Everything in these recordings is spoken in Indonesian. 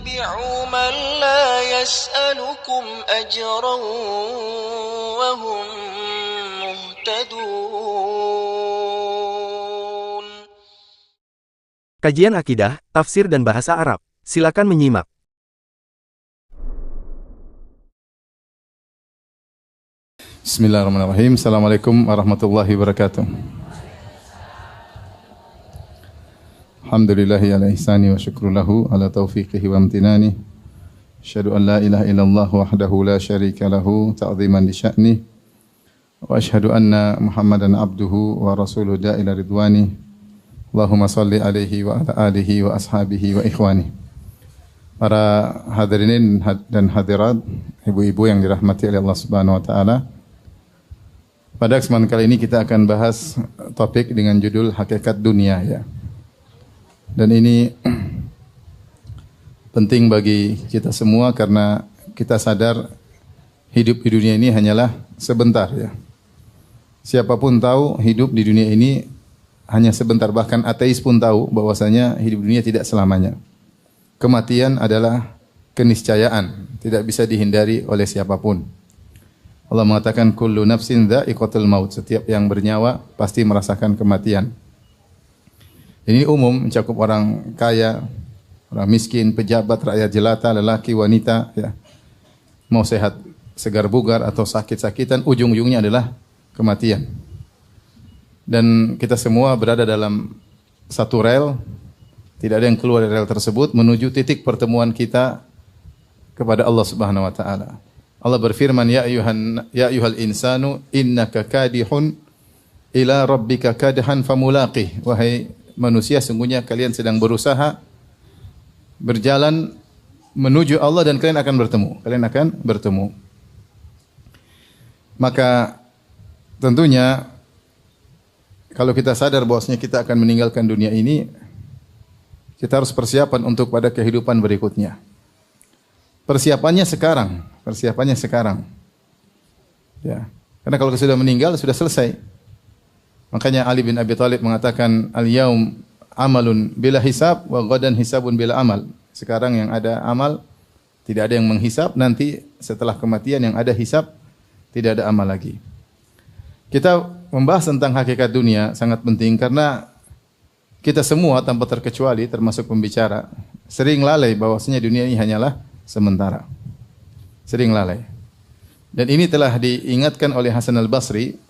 اتبعوا من لا يسألكم أجرا وهم مهتدون. Kajian Akidah, Tafsir dan Bahasa Arab. Silakan menyimak. Bismillahirrahmanirrahim. Assalamualaikum warahmatullahi wabarakatuh. Alhamdulillahi ala ihsani wa syukrulahu ala taufiqihi wa amtinani. Asyhadu an la ilaha illallah wahdahu la syarika lahu ta'ziman li sya'ni. Wa asyhadu anna Muhammadan abduhu wa rasuluhu da'ila ridwani. Allahumma salli alaihi wa ala alihi wa ashabihi wa ikhwani. Para hadirin dan hadirat, ibu-ibu yang dirahmati oleh Allah Subhanahu wa taala. Pada kesempatan kali ini kita akan bahas topik dengan judul hakikat dunia ya. Dan ini penting bagi kita semua karena kita sadar hidup di dunia ini hanyalah sebentar ya. Siapapun tahu hidup di dunia ini hanya sebentar, bahkan ateis pun tahu bahwasanya hidup dunia tidak selamanya. Kematian adalah keniscayaan, tidak bisa dihindari oleh siapapun. Allah mengatakan kullu nafsin dha'iqatul maut, setiap yang bernyawa pasti merasakan kematian. Ini umum mencakup orang kaya, orang miskin, pejabat, rakyat jelata, lelaki, wanita ya. Mau sehat segar bugar atau sakit-sakitan, ujung-ujungnya adalah kematian. Dan kita semua berada dalam satu rel, tidak ada yang keluar dari rel tersebut menuju titik pertemuan kita kepada Allah Subhanahu wa taala. Allah berfirman, ya ayyuhal insanu innaka kadihun ila rabbika kadhan famulaqih. Wahai manusia, sungguhnya kalian sedang berusaha berjalan menuju Allah dan kalian akan bertemu. Kalian akan bertemu. Maka tentunya kalau kita sadar bahwasanya kita akan meninggalkan dunia ini, kita harus persiapan untuk pada kehidupan berikutnya. Persiapannya sekarang. Ya. Karena kalau sudah meninggal sudah selesai. Makanya Ali bin Abi Thalib mengatakan al-yaum amalun bila hisab wa ghadan hisabun bila amal. Sekarang yang ada amal, tidak ada yang menghisab, nanti setelah kematian yang ada hisab, tidak ada amal lagi. Kita membahas tentang hakikat dunia sangat penting karena kita semua tanpa terkecuali termasuk pembicara sering lalai bahwasanya dunia ini hanyalah sementara. Sering lalai. Dan ini telah diingatkan oleh Hasan al-Basri.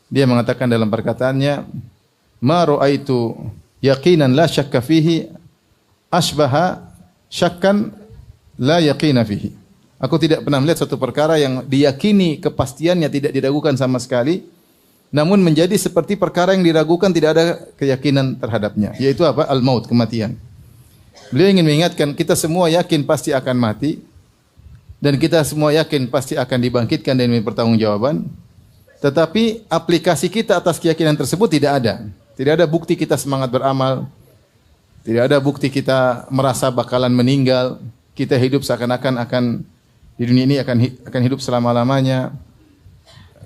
Dia mengatakan dalam perkataannya, "Ma ra'aitu yaqinan la syakka fihi asbaha syakkan la yaqina fihi." Aku tidak pernah melihat satu perkara yang diyakini kepastiannya tidak diragukan sama sekali, namun menjadi seperti perkara yang diragukan tidak ada keyakinan terhadapnya, yaitu apa? Al-maut, kematian. Beliau ingin mengingatkan kita semua yakin pasti akan mati dan kita semua yakin pasti akan dibangkitkan dan bertanggungjawaban. Tetapi aplikasi kita atas keyakinan tersebut tidak ada. Tidak ada bukti kita semangat beramal. Tidak ada bukti kita merasa bakalan meninggal. Kita hidup seakan-akan di dunia ini akan hidup selama-lamanya.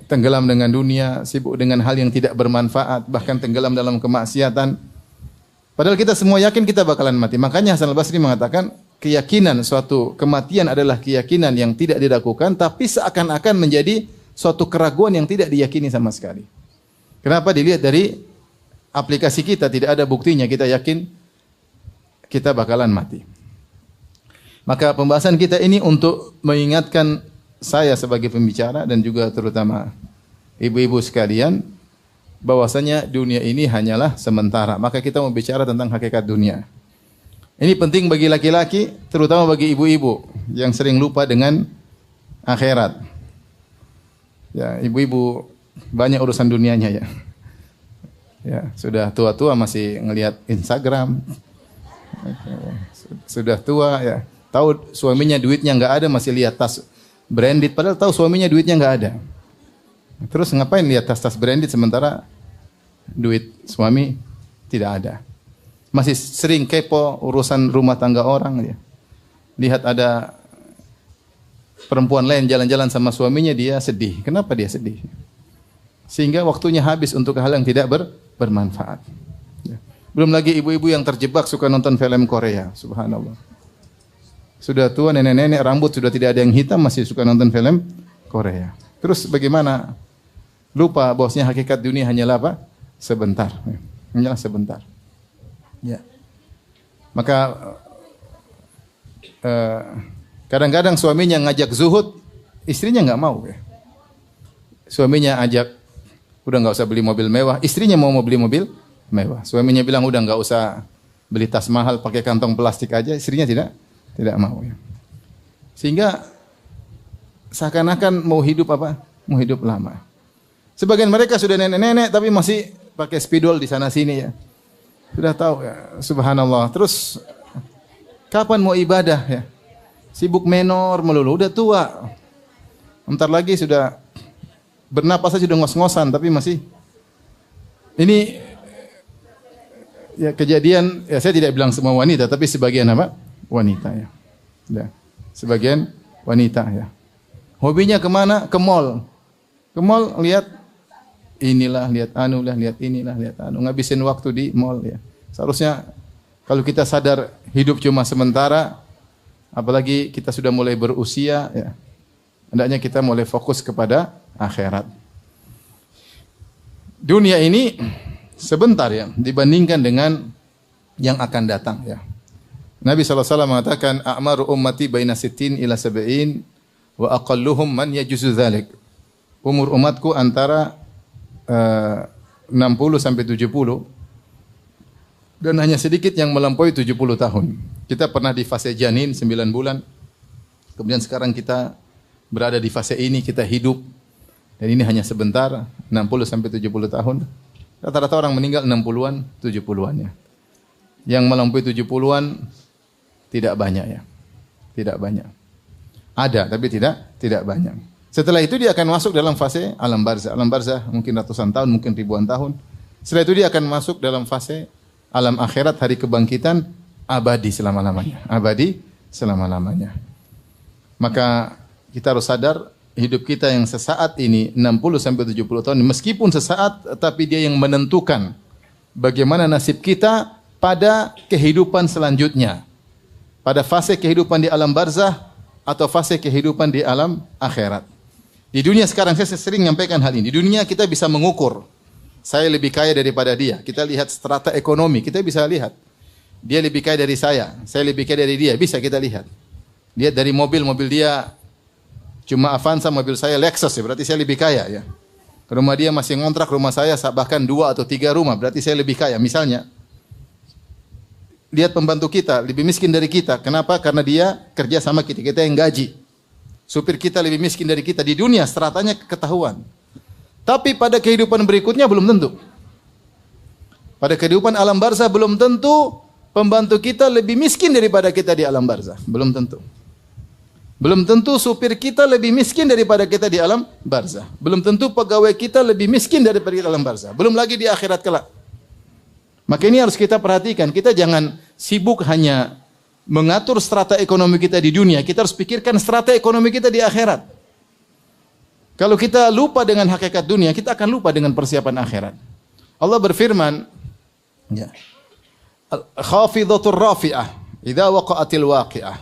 Tenggelam dengan dunia, sibuk dengan hal yang tidak bermanfaat, bahkan tenggelam dalam kemaksiatan. Padahal kita semua yakin kita bakalan mati. Makanya Hasan al-Basri mengatakan, keyakinan suatu kematian adalah keyakinan yang tidak diragukan, tapi seakan-akan menjadi suatu keraguan yang tidak diyakini sama sekali. Kenapa? Dilihat dari aplikasi kita, tidak ada buktinya, kita yakin kita bakalan mati. Maka pembahasan kita ini untuk mengingatkan saya sebagai pembicara dan juga terutama ibu-ibu sekalian, bahwasanya dunia ini hanyalah sementara. Maka kita mau bicara tentang hakikat dunia. Ini penting bagi laki-laki, terutama bagi ibu-ibu yang sering lupa dengan akhirat. Ya, ibu-ibu banyak urusan dunianya ya. Ya, sudah tua-tua masih ngelihat Instagram. Sudah tua ya, tahu suaminya duitnya enggak ada masih lihat tas branded, padahal tahu suaminya duitnya enggak ada. Terus ngapain lihat tas-tas branded sementara duit suami tidak ada? Masih sering kepo urusan rumah tangga orang ya. Lihat ada perempuan lain jalan-jalan sama suaminya, dia sedih. Kenapa dia sedih? Sehingga waktunya habis untuk hal yang tidak bermanfaat. Ya. Belum lagi ibu-ibu yang terjebak suka nonton film Korea, subhanallah. Sudah tua, nenek-nenek, rambut sudah tidak ada yang hitam, masih suka nonton film Korea. Terus bagaimana? Lupa bahwasanya hakikat dunia hanyalah apa? Sebentar. Hanyalah sebentar. Ya. Maka kadang-kadang suaminya ngajak zuhud, istrinya nggak mau. Ya. Suaminya ajak, udah nggak usah beli mobil mewah. Istrinya mau beli mobil mewah. Suaminya bilang udah nggak usah beli tas mahal, pakai kantong plastik aja. Istrinya tidak mau. Ya. Sehingga seakan-akan mau hidup apa? Mau hidup lama. Sebagian mereka sudah nenek-nenek tapi masih pakai spidol di sana sini ya. Sudah tahu ya, subhanallah. Terus kapan mau ibadah ya? Sibuk menor melulu, udah tua. Bentar lagi sudah bernapas saja sudah ngos-ngosan tapi masih ini ya kejadian ya, saya tidak bilang semua wanita tapi sebagian apa? Wanita ya. Ya. Sebagian wanita ya. Hobinya kemana? Ke mall. Ke mall lihat inilah, lihat anu lah, lihat inilah, lihat anu. Ngabisin waktu di mall ya. Seharusnya kalau kita sadar hidup cuma sementara, apalagi kita sudah mulai berusia ya. Hendaknya kita mulai fokus kepada akhirat. Dunia ini sebentar ya dibandingkan dengan yang akan datang ya. Nabi SAW mengatakan a'maru ummati baina sittin ila sab'in wa aqalluhum man yajuzu dzalik. Umur umatku antara 60 sampai 70 dan hanya sedikit yang melampaui 70 tahun. Kita pernah di fase janin 9 bulan. Kemudian sekarang kita berada di fase ini, kita hidup. Dan ini hanya sebentar, 60 sampai 70 tahun. Rata-rata orang meninggal 60-an, 70-an ya. Yang melampaui 70-an tidak banyak ya. Tidak banyak. Ada tapi tidak banyak. Setelah itu dia akan masuk dalam fase alam barzah. Alam barzah mungkin ratusan tahun, mungkin ribuan tahun. Setelah itu dia akan masuk dalam fase alam akhirat, hari kebangkitan abadi selama-lamanya. Abadi selama-lamanya. Maka kita harus sadar hidup kita yang sesaat ini 60 sampai 70 tahun meskipun sesaat tapi dia yang menentukan bagaimana nasib kita pada kehidupan selanjutnya. Pada fase kehidupan di alam barzah atau fase kehidupan di alam akhirat. Di dunia sekarang saya sering menyampaikan hal ini. Di dunia kita bisa mengukur saya lebih kaya daripada dia. Kita lihat strata ekonomi, kita bisa lihat. Dia lebih kaya dari saya lebih kaya dari dia, bisa kita lihat. Lihat dari mobil dia cuma Avanza, mobil saya Lexus ya, berarti saya lebih kaya ya. Rumah dia masih ngontrak, rumah saya bahkan 2 atau 3 rumah, berarti saya lebih kaya. Misalnya, lihat pembantu kita, lebih miskin dari kita. Kenapa? Karena dia kerja sama kita yang gaji. Supir kita lebih miskin dari kita. Di dunia, stratanya ketahuan. Tapi pada kehidupan berikutnya belum tentu. Pada kehidupan alam barzah belum tentu pembantu kita lebih miskin daripada kita di alam barzah. Belum tentu. Belum tentu supir kita lebih miskin daripada kita di alam barzah. Belum tentu pegawai kita lebih miskin daripada kita di alam barzah. Belum lagi di akhirat kelak. Maka ini harus kita perhatikan. Kita jangan sibuk hanya mengatur strata ekonomi kita di dunia. Kita harus pikirkan strata ekonomi kita di akhirat. Kalau kita lupa dengan hakikat dunia, kita akan lupa dengan persiapan akhirat. Allah berfirman, ya, khafidhatur rafi'ah, idza waqa'atil waqi'ah.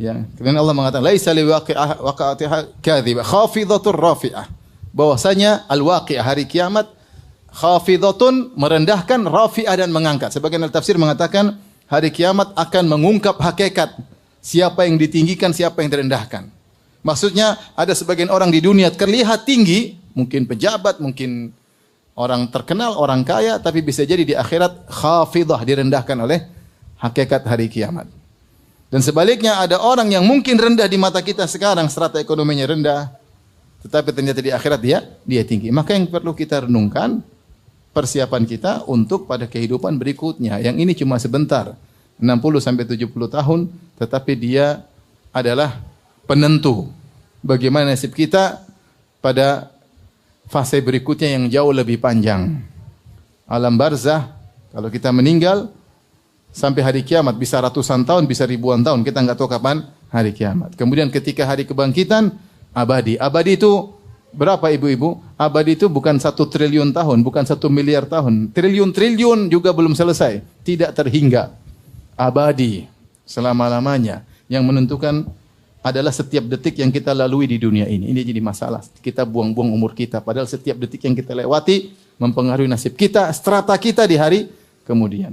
Ya, kemudian Allah mengatakan laisa liwaqi'ah waqa'atiha kadhibah khafidhatur rafi'ah. Bahwasanya al-waqi'ah hari kiamat khafidhatun merendahkan, rafi'ah dan mengangkat. Sebagian tafsir mengatakan hari kiamat akan mengungkap hakikat siapa yang ditinggikan, siapa yang direndahkan. Maksudnya ada sebagian orang di dunia terlihat tinggi, mungkin pejabat, mungkin orang terkenal, orang kaya, tapi bisa jadi di akhirat khafidah, direndahkan oleh hakikat hari kiamat. Dan sebaliknya ada orang yang mungkin rendah di mata kita sekarang, strata ekonominya rendah, tetapi ternyata di akhirat dia tinggi. Maka yang perlu kita renungkan persiapan kita untuk pada kehidupan berikutnya. Yang ini cuma sebentar, 60 sampai 70 tahun, tetapi dia adalah penentu bagaimana nasib kita pada fase berikutnya yang jauh lebih panjang. Alam barzah, kalau kita meninggal sampai hari kiamat bisa ratusan tahun, bisa ribuan tahun, kita nggak tahu kapan hari kiamat. Kemudian ketika hari kebangkitan, abadi. Abadi itu berapa ibu-ibu? Abadi itu bukan 1 triliun tahun, bukan 1 miliar tahun. Triliun-triliun juga belum selesai, tidak terhingga. Abadi selama-lamanya. Yang menentukan adalah setiap detik yang kita lalui di dunia ini. Ini jadi masalah. Kita buang-buang umur kita. Padahal setiap detik yang kita lewati mempengaruhi nasib kita, strata kita di hari kemudian.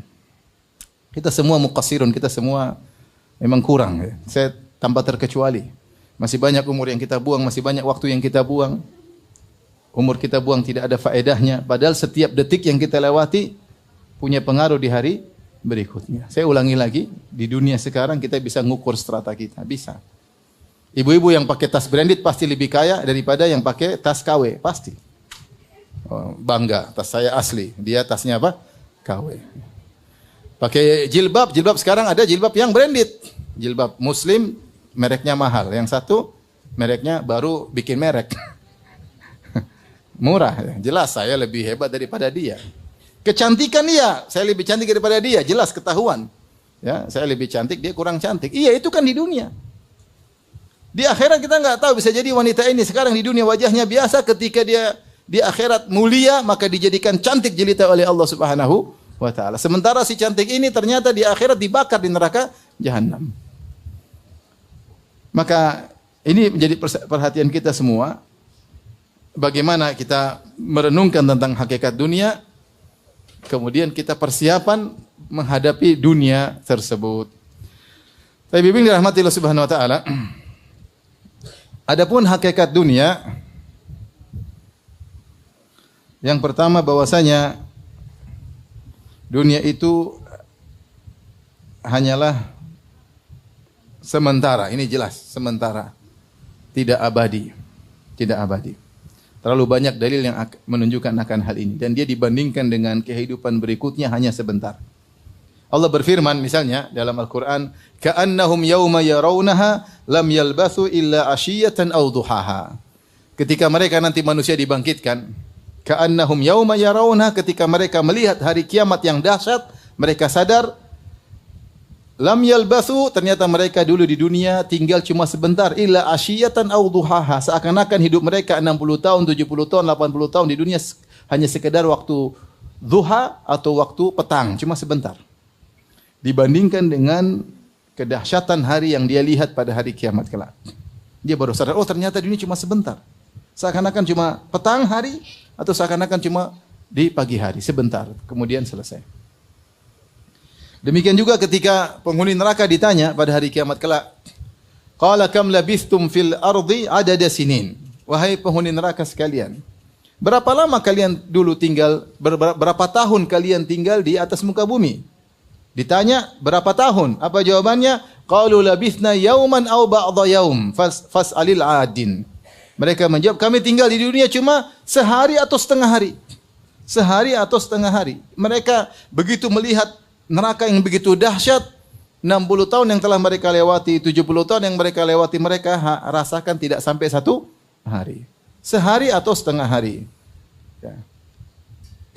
Kita semua muqassirun, kita semua memang kurang. Ya. Saya tanpa terkecuali. Masih banyak umur yang kita buang, masih banyak waktu yang kita buang. Umur kita buang tidak ada faedahnya. Padahal setiap detik yang kita lewati punya pengaruh di hari berikutnya. Saya ulangi lagi, di dunia sekarang kita bisa ngukur strata kita. Bisa. Ibu-ibu yang pakai tas branded pasti lebih kaya daripada yang pakai tas KW. Pasti. Oh, bangga, tas saya asli. Dia tasnya apa? KW. Pakai jilbab. Jilbab sekarang ada jilbab yang branded. Jilbab muslim, mereknya mahal. Yang satu, mereknya baru bikin merek. Murah. Jelas saya lebih hebat daripada dia. Kecantikan dia, saya lebih cantik daripada dia. Jelas ketahuan. Ya, saya lebih cantik, dia kurang cantik. Iya, itu kan di dunia. Di akhirat kita nggak tahu, bisa jadi wanita ini sekarang di dunia wajahnya biasa, ketika dia di akhirat mulia maka dijadikan cantik jelita oleh Allah Subhanahu wa taala. Sementara si cantik ini ternyata di akhirat dibakar di neraka jahanam. Maka ini menjadi perhatian kita semua, bagaimana kita merenungkan tentang hakikat dunia, kemudian kita persiapan menghadapi dunia tersebut. Tapi bimbing dirahmati Allah Subhanahu wa taala. Adapun hakikat dunia, yang pertama bahwasanya dunia itu hanyalah sementara. Ini jelas, sementara. Tidak abadi. Tidak abadi. Terlalu banyak dalil yang menunjukkan akan hal ini. Dan dia dibandingkan dengan kehidupan berikutnya hanya sebentar. Allah berfirman misalnya dalam Al-Quran, Ka'annahum yawma yarawnaha lam yalbathu illa ashiyatan aw duhaha. Ketika mereka nanti manusia dibangkitkan, Ka'annahum yawma yarawnaha, ketika mereka melihat hari kiamat yang dahsyat, mereka sadar, lam yalbathu, ternyata mereka dulu di dunia tinggal cuma sebentar, illa ashiyatan aw duhaha. Seakan-akan hidup mereka 60 tahun, 70 tahun, 80 tahun di dunia hanya sekedar waktu duha atau waktu petang, cuma sebentar. Dibandingkan dengan kedahsyatan hari yang dia lihat pada hari kiamat kelak. Dia baru sadar, oh ternyata dunia cuma sebentar. Seakan-akan cuma petang hari atau seakan-akan cuma di pagi hari, sebentar, kemudian selesai. Demikian juga ketika penghuni neraka ditanya pada hari kiamat kelak, qala kam labithtum fil ardi adada sinin. Wahai penghuni neraka sekalian, berapa lama kalian dulu tinggal, berapa tahun kalian tinggal di atas muka bumi? Ditanya berapa tahun? Apa jawabannya? Qalu labithna yauman aw ba'dha yaum fas'alil 'adin. Mereka menjawab, kami tinggal di dunia cuma sehari atau setengah hari. Sehari atau setengah hari. Mereka begitu melihat neraka yang begitu dahsyat, 60 tahun yang telah mereka lewati, 70 tahun yang mereka lewati, mereka rasakan tidak sampai satu hari. Sehari atau setengah hari. Ya.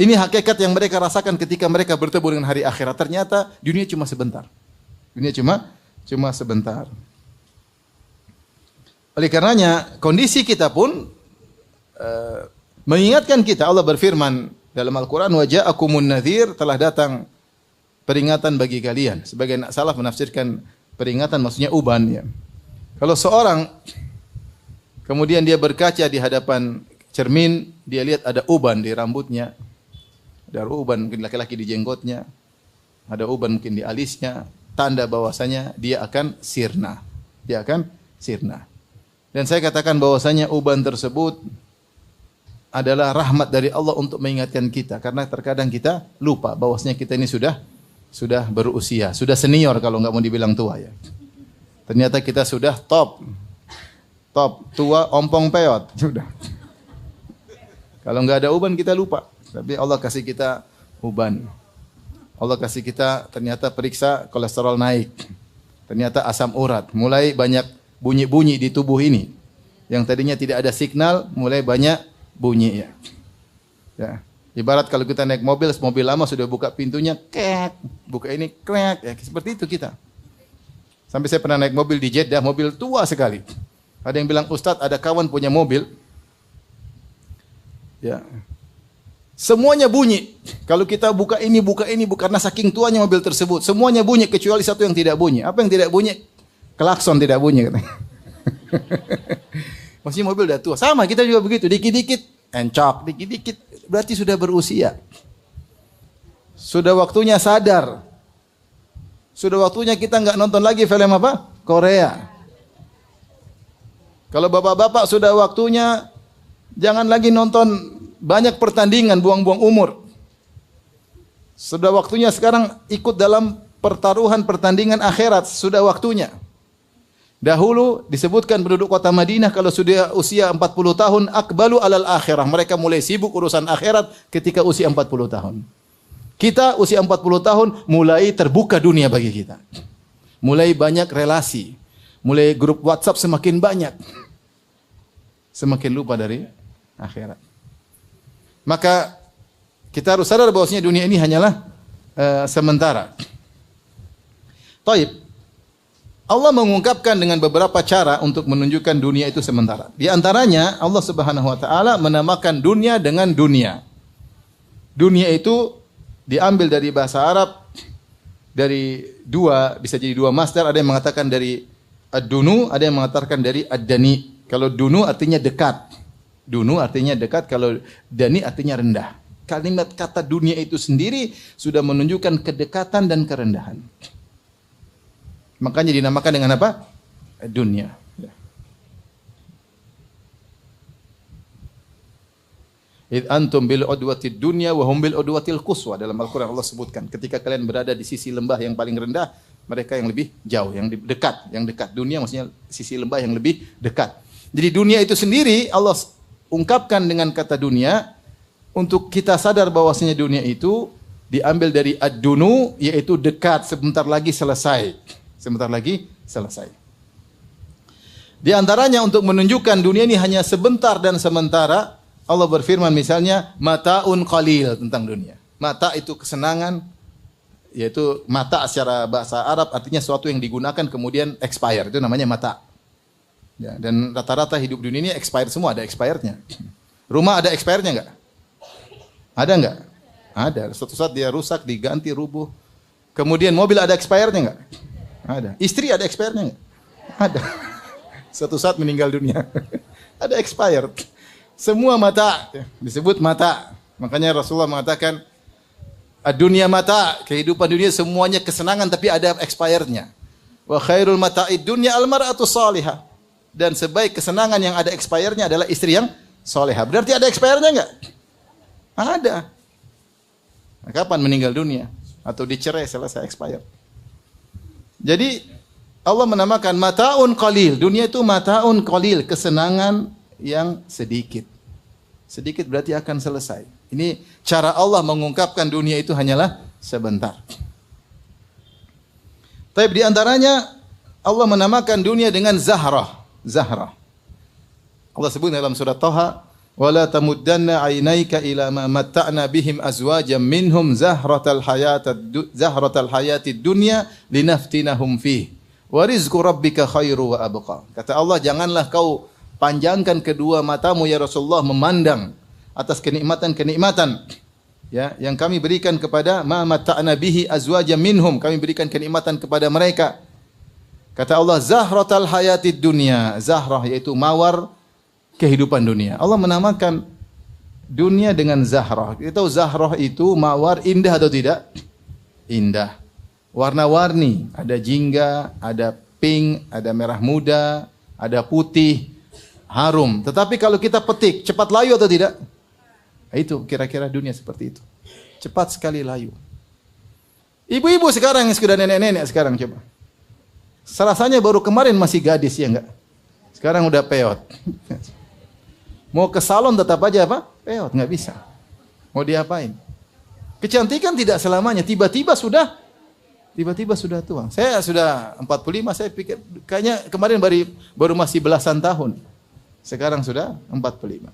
Ini hakikat yang mereka rasakan ketika mereka bertemu dengan hari akhirat. Ternyata dunia cuma sebentar. Dunia cuma sebentar. Oleh karenanya, kondisi kita pun mengingatkan kita. Allah berfirman dalam Al-Quran, wa ja'akumun nadhir, telah datang peringatan bagi kalian. Sebagian salaf menafsirkan peringatan maksudnya uban. Ya. Kalau seorang kemudian dia berkaca di hadapan cermin, dia lihat ada uban di rambutnya. Ada uban mungkin laki-laki di jenggotnya, ada uban mungkin di alisnya, tanda bahwasanya dia akan sirna. Dia akan sirna. Dan saya katakan bahwasanya uban tersebut adalah rahmat dari Allah untuk mengingatkan kita, karena terkadang kita lupa bahwasanya kita ini sudah berusia, sudah senior kalau nggak mau dibilang tua ya. Ternyata kita sudah top tua ompong peot sudah. Kalau nggak ada uban kita lupa. Tapi Allah kasih kita uban. Allah kasih kita ternyata periksa kolesterol naik. Ternyata asam urat. Mulai banyak bunyi-bunyi di tubuh ini. Yang tadinya tidak ada signal, mulai banyak bunyi. Ya. Ibarat kalau kita naik mobil lama sudah buka pintunya, kek. Buka ini, krek. Ya, seperti itu kita. Sampai saya pernah naik mobil di Jeddah, mobil tua sekali. Ada yang bilang, Ustadz ada kawan punya mobil. Ya. Semuanya bunyi. Kalau kita buka ini, karena saking tuanya mobil tersebut. Semuanya bunyi, kecuali satu yang tidak bunyi. Apa yang tidak bunyi? klakson tidak bunyi katanya. Maksudnya mobil udah tua. Sama kita juga begitu, dikit-dikit encok, dikit-dikit berarti sudah berusia. Sudah waktunya sadar. Sudah waktunya kita nggak nonton lagi film apa? Korea. Kalau bapak-bapak sudah waktunya jangan lagi nonton banyak pertandingan, buang-buang umur. Sudah waktunya sekarang ikut dalam pertaruhan pertandingan akhirat, sudah waktunya. Dahulu disebutkan penduduk kota Madinah kalau sudah usia 40 tahun akbalu alal akhirah. Mereka mulai sibuk urusan akhirat ketika usia 40 tahun. Kita usia 40 tahun mulai terbuka dunia bagi kita. Mulai banyak relasi. Mulai grup WhatsApp semakin banyak. Semakin lupa dari akhirat. Maka kita harus sadar bahwasanya dunia ini hanyalah sementara. Taib. Allah mengungkapkan dengan beberapa cara untuk menunjukkan dunia itu sementara. Di antaranya Allah Subhanahu wa taala menamakan dunia dengan dunia. Dunia itu diambil dari bahasa Arab dari dua, bisa jadi dua masdar, ada yang mengatakan dari ad-dunu, ada yang mengatakan dari ad-dani. Kalau dunu artinya dekat. Dunu artinya dekat, kalau dani artinya rendah. Kalimat kata dunia itu sendiri sudah menunjukkan kedekatan dan kerendahan. Makanya dinamakan dengan apa? Dunia. Id antum bil udwatid dunya wa hum bil udwatil quswa. Dalam Al-Qur'an Allah sebutkan ketika kalian berada di sisi lembah yang paling rendah, mereka yang lebih jauh, yang dekat, yang dekat. Dunia maksudnya sisi lembah yang lebih dekat. Jadi dunia itu sendiri Allah ungkapkan dengan kata dunia untuk kita sadar bahwasanya dunia itu diambil dari ad-dunu, yaitu dekat, sebentar lagi selesai. Sebentar lagi selesai. Di antaranya untuk menunjukkan dunia ini hanya sebentar dan sementara, Allah berfirman misalnya mataun qalil tentang dunia. Mata itu kesenangan, yaitu mata secara bahasa Arab artinya sesuatu yang digunakan kemudian expire, itu namanya mata. Ya, dan rata-rata hidup dunia ini expire semua, ada expirednya. Rumah ada expirednya enggak? Ada enggak? Ada. Suatu saat dia rusak, diganti, rubuh. Kemudian mobil ada expirednya enggak? Ada. Istri ada expirednya enggak? Ada. Suatu saat meninggal dunia. Ada expired. Semua mata disebut mata. Makanya Rasulullah mengatakan dunia mata, kehidupan dunia semuanya kesenangan tapi ada expirednya. Wa khairul mata'id dunya al-mar'atu salihah. Dan sebaik kesenangan yang ada expirednya adalah istri yang salihah. Berarti ada expirednya enggak? Ada. Nah, kapan meninggal dunia? Atau dicerai selesai expired. Jadi Allah menamakan mataun qalil. Dunia itu mataun qalil, kesenangan yang sedikit. Sedikit berarti akan selesai. Ini cara Allah mengungkapkan dunia itu hanyalah sebentar. Tapi di antaranya Allah menamakan dunia dengan zahrah. Zahrah. Allah sebut dalam surat Thaha, "Wala tamuddanna 'ainaika ila ma matta'na bihim azwajan minhum zahratal hayatid dunya linaftinahum fih. Wa rizqu rabbika khairu wa abqa." Kata Allah, janganlah kau panjangkan kedua matamu ya Rasulullah memandang atas kenikmatan-kenikmatan ya yang kami berikan kepada ma matta'na bihi azwajan minhum, kami berikan kenikmatan kepada mereka. Kata Allah, zahratal hayatid dunya. Zahrah yaitu mawar kehidupan dunia. Allah menamakan dunia dengan zahrah. Kita tahu zahrah itu mawar, indah atau tidak? Indah. Warna-warni, ada jingga, ada pink, ada merah muda, ada putih, harum. Tetapi kalau kita petik, cepat layu atau tidak? Itu kira-kira dunia seperti itu. Cepat sekali layu. Ibu-ibu sekarang yang sudah nenek-nenek sekarang coba. Serasanya baru kemarin masih gadis ya enggak? Sekarang udah peot. Mau ke salon tetap aja apa? Peot, enggak bisa. Mau diapain? Kecantikan tidak selamanya, tiba-tiba sudah tua. Saya sudah 45, saya pikir kayaknya kemarin baru masih belasan tahun. Sekarang sudah 45.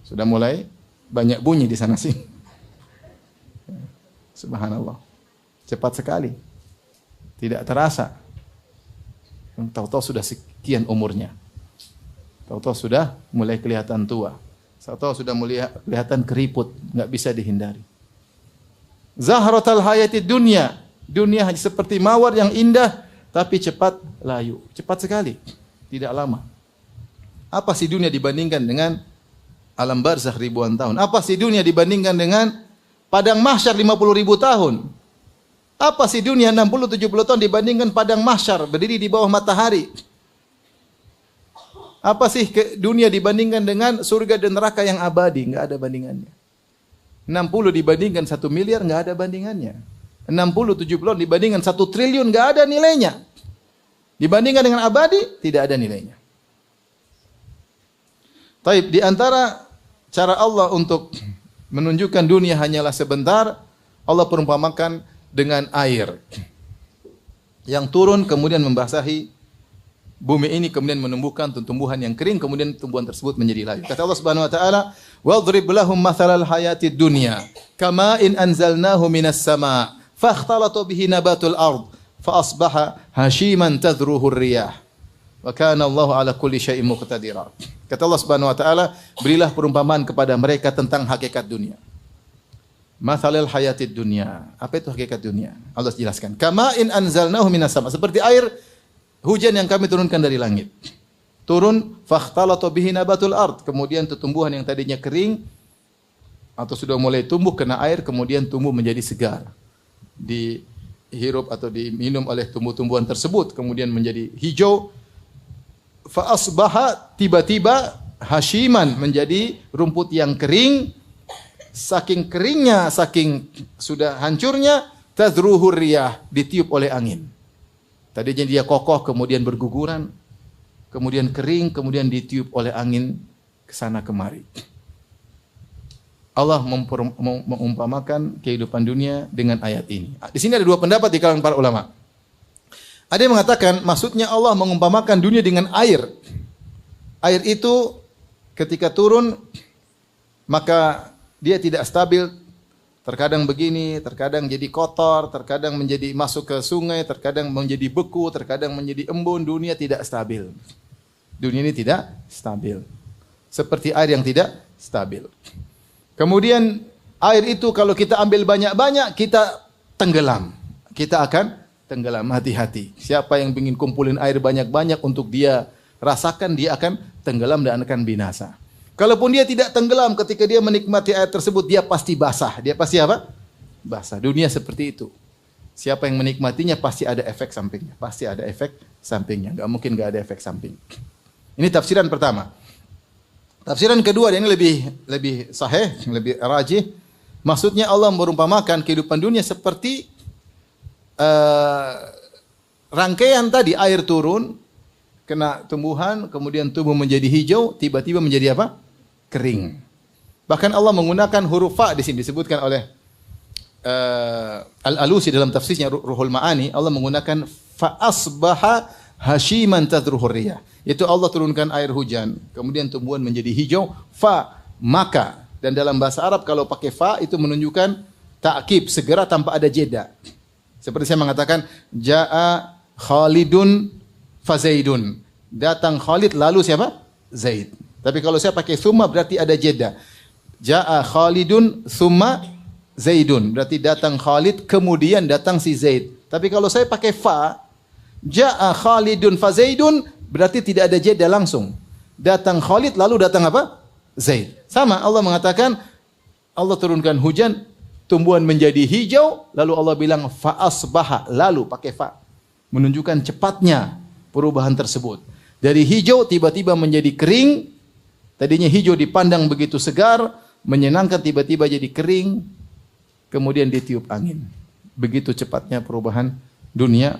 Sudah mulai banyak bunyi di sana sini. Subhanallah. Cepat sekali. Tidak terasa. Tahu-tahu sudah sekian umurnya. Tahu-tahu sudah mulai kelihatan tua. Tahu-tahu sudah mulai kelihatan keriput, enggak bisa dihindari. Zahratal hayatid dunya. Dunia seperti mawar yang indah tapi cepat layu. Cepat sekali, tidak lama. Apa sih dunia dibandingkan dengan alam barzakh ribuan tahun? Apa sih dunia dibandingkan dengan padang mahsyar 50.000 tahun? Apa sih dunia 60-70 tahun dibandingkan padang mahsyar berdiri di bawah matahari? Apa sih dunia dibandingkan dengan surga dan neraka yang abadi? Enggak ada bandingannya. 60 dibandingkan 1 miliar enggak ada bandingannya. 60-70 dibandingkan 1 triliun enggak ada nilainya. Dibandingkan dengan abadi tidak ada nilainya. Taib, di antara cara Allah untuk menunjukkan dunia hanyalah sebentar, Allah perumpamakan dengan air yang turun kemudian membasahi bumi ini, kemudian menumbuhkan tumbuhan yang kering, kemudian tumbuhan tersebut menjadi layu. Kata Allah Subhanahu wa taala, "Wadrib lahum mathalal hayatid dunya, kama'in anzalnahu minas sama', fakhtalata bihi nabatul ard, fa asbaha hashiman tadhruhu ar-riyah. Wa kana Allahu ala kulli syai'in muqtadira." Kata Allah Subhanahu wa taala, berilah perumpamaan kepada mereka tentang hakikat dunia. Mathalil hayatid dunya. Apa itu hakikat dunia? Allah jelaskan. Kama'in anzalnahu minas sama'. Seperti air hujan yang kami turunkan dari langit. Turun, fakhtalata bihi nabatul ard. Kemudian tumbuhan yang tadinya kering atau sudah mulai tumbuh kena air, kemudian tumbuh menjadi segar. Dihirup atau diminum oleh tumbuh-tumbuhan tersebut, kemudian menjadi hijau. Fa asbaha, tiba-tiba hashiman, menjadi rumput yang kering. Saking keringnya, saking sudah hancurnya, tadhruhur riyah, ditiup oleh angin. Tadinya dia kokoh, kemudian berguguran, kemudian kering, kemudian ditiup oleh angin ke sana kemari. Allah mengumpamakan kehidupan dunia dengan ayat ini. Di sini ada dua pendapat di kalangan para ulama. Ada yang mengatakan maksudnya Allah mengumpamakan dunia dengan air. Air itu ketika turun maka dia tidak stabil, terkadang begini, terkadang jadi kotor, terkadang menjadi masuk ke sungai, terkadang menjadi beku, terkadang menjadi embun. Dunia tidak stabil. Dunia ini tidak stabil. Seperti air yang tidak stabil. Kemudian air itu kalau kita ambil banyak-banyak, kita tenggelam. Kita akan tenggelam, hati-hati. Siapa yang ingin kumpulin air banyak-banyak untuk dia rasakan, dia akan tenggelam dan akan binasa. Kalaupun dia tidak tenggelam ketika dia menikmati air tersebut, dia pasti basah. Dia pasti apa? Basah. Dunia seperti itu. Siapa yang menikmatinya pasti ada efek sampingnya. Pasti ada efek sampingnya. Enggak mungkin enggak ada efek samping. Ini tafsiran pertama. Tafsiran kedua, ini lebih sahih, lebih rajih. Maksudnya Allah merumpamakan kehidupan dunia seperti rangkaian tadi, air turun, kena tumbuhan, kemudian tumbuh menjadi hijau, tiba-tiba menjadi apa? Kering. Bahkan Allah menggunakan huruf fa di sini disebutkan oleh Al-Alusi dalam tafsirnya Ruhul Ma'ani. Allah menggunakan fa asbaha hashiman tadhruhur riyah. Itu Allah turunkan air hujan, kemudian tumbuhan menjadi hijau, fa maka. Dan dalam bahasa Arab kalau pakai fa itu menunjukkan ta'kib, segera tanpa ada jeda. Seperti saya mengatakan jaa Khalidun fa Zaidun. Datang Khalid lalu siapa? Zaid. Tapi kalau saya pakai thumma berarti ada jeda. Jaa Khalidun thumma Zaidun. Berarti datang Khalid kemudian datang si Zaid. Tapi kalau saya pakai fa, jaa Khalidun fa Zaidun, berarti tidak ada jeda langsung. Datang Khalid lalu datang apa? Zaid. Sama Allah mengatakan Allah turunkan hujan, tumbuhan menjadi hijau, lalu Allah bilang fa asbaha, lalu pakai fa. Menunjukkan cepatnya perubahan tersebut. Dari hijau tiba-tiba menjadi kering. Tadinya hijau dipandang begitu segar, menyenangkan, tiba-tiba jadi kering, kemudian ditiup angin. Begitu cepatnya perubahan dunia,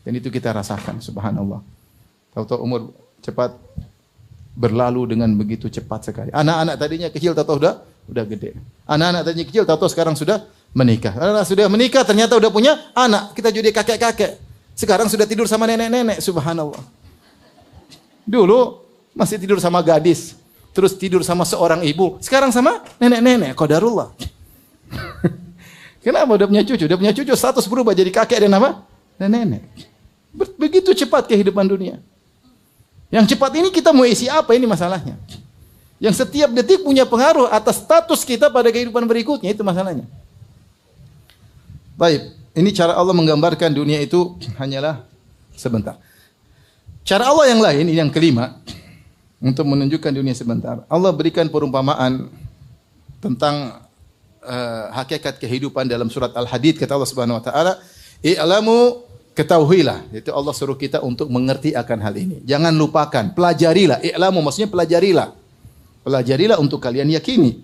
dan itu kita rasakan, subhanallah. Tahu-tahu umur cepat berlalu dengan begitu cepat sekali. Anak-anak tadinya kecil, tahu-tahu udah gede. Anak-anak tadinya kecil, tahu-tahu sekarang sudah menikah. Anak sudah menikah, ternyata udah punya anak. Kita jadi kakek-kakek. Sekarang sudah tidur sama nenek-nenek, subhanallah. Dulu masih tidur sama gadis, terus tidur sama seorang ibu, sekarang sama nenek-nenek, qadarullah. Kenapa udah punya cucu? Udah punya cucu, status berubah jadi kakek dan apa? Dan nenek. Begitu cepat kehidupan dunia. Yang cepat ini kita mau isi apa, ini masalahnya. Yang setiap detik punya pengaruh atas status kita pada kehidupan berikutnya, itu masalahnya. Baik, ini cara Allah menggambarkan dunia itu hanyalah sebentar. Cara Allah yang lain, ini yang kelima, untuk menunjukkan dunia sebentar. Allah berikan perumpamaan tentang hakikat kehidupan dalam surat Al-Hadid. Kata Allah Subhanahu wa taala, "I'lamu", ketahuilah. Itu Allah suruh kita untuk mengerti akan hal ini. Jangan lupakan, pelajarilah. I'lamu maksudnya pelajarilah. Pelajarilah untuk kalian yakini.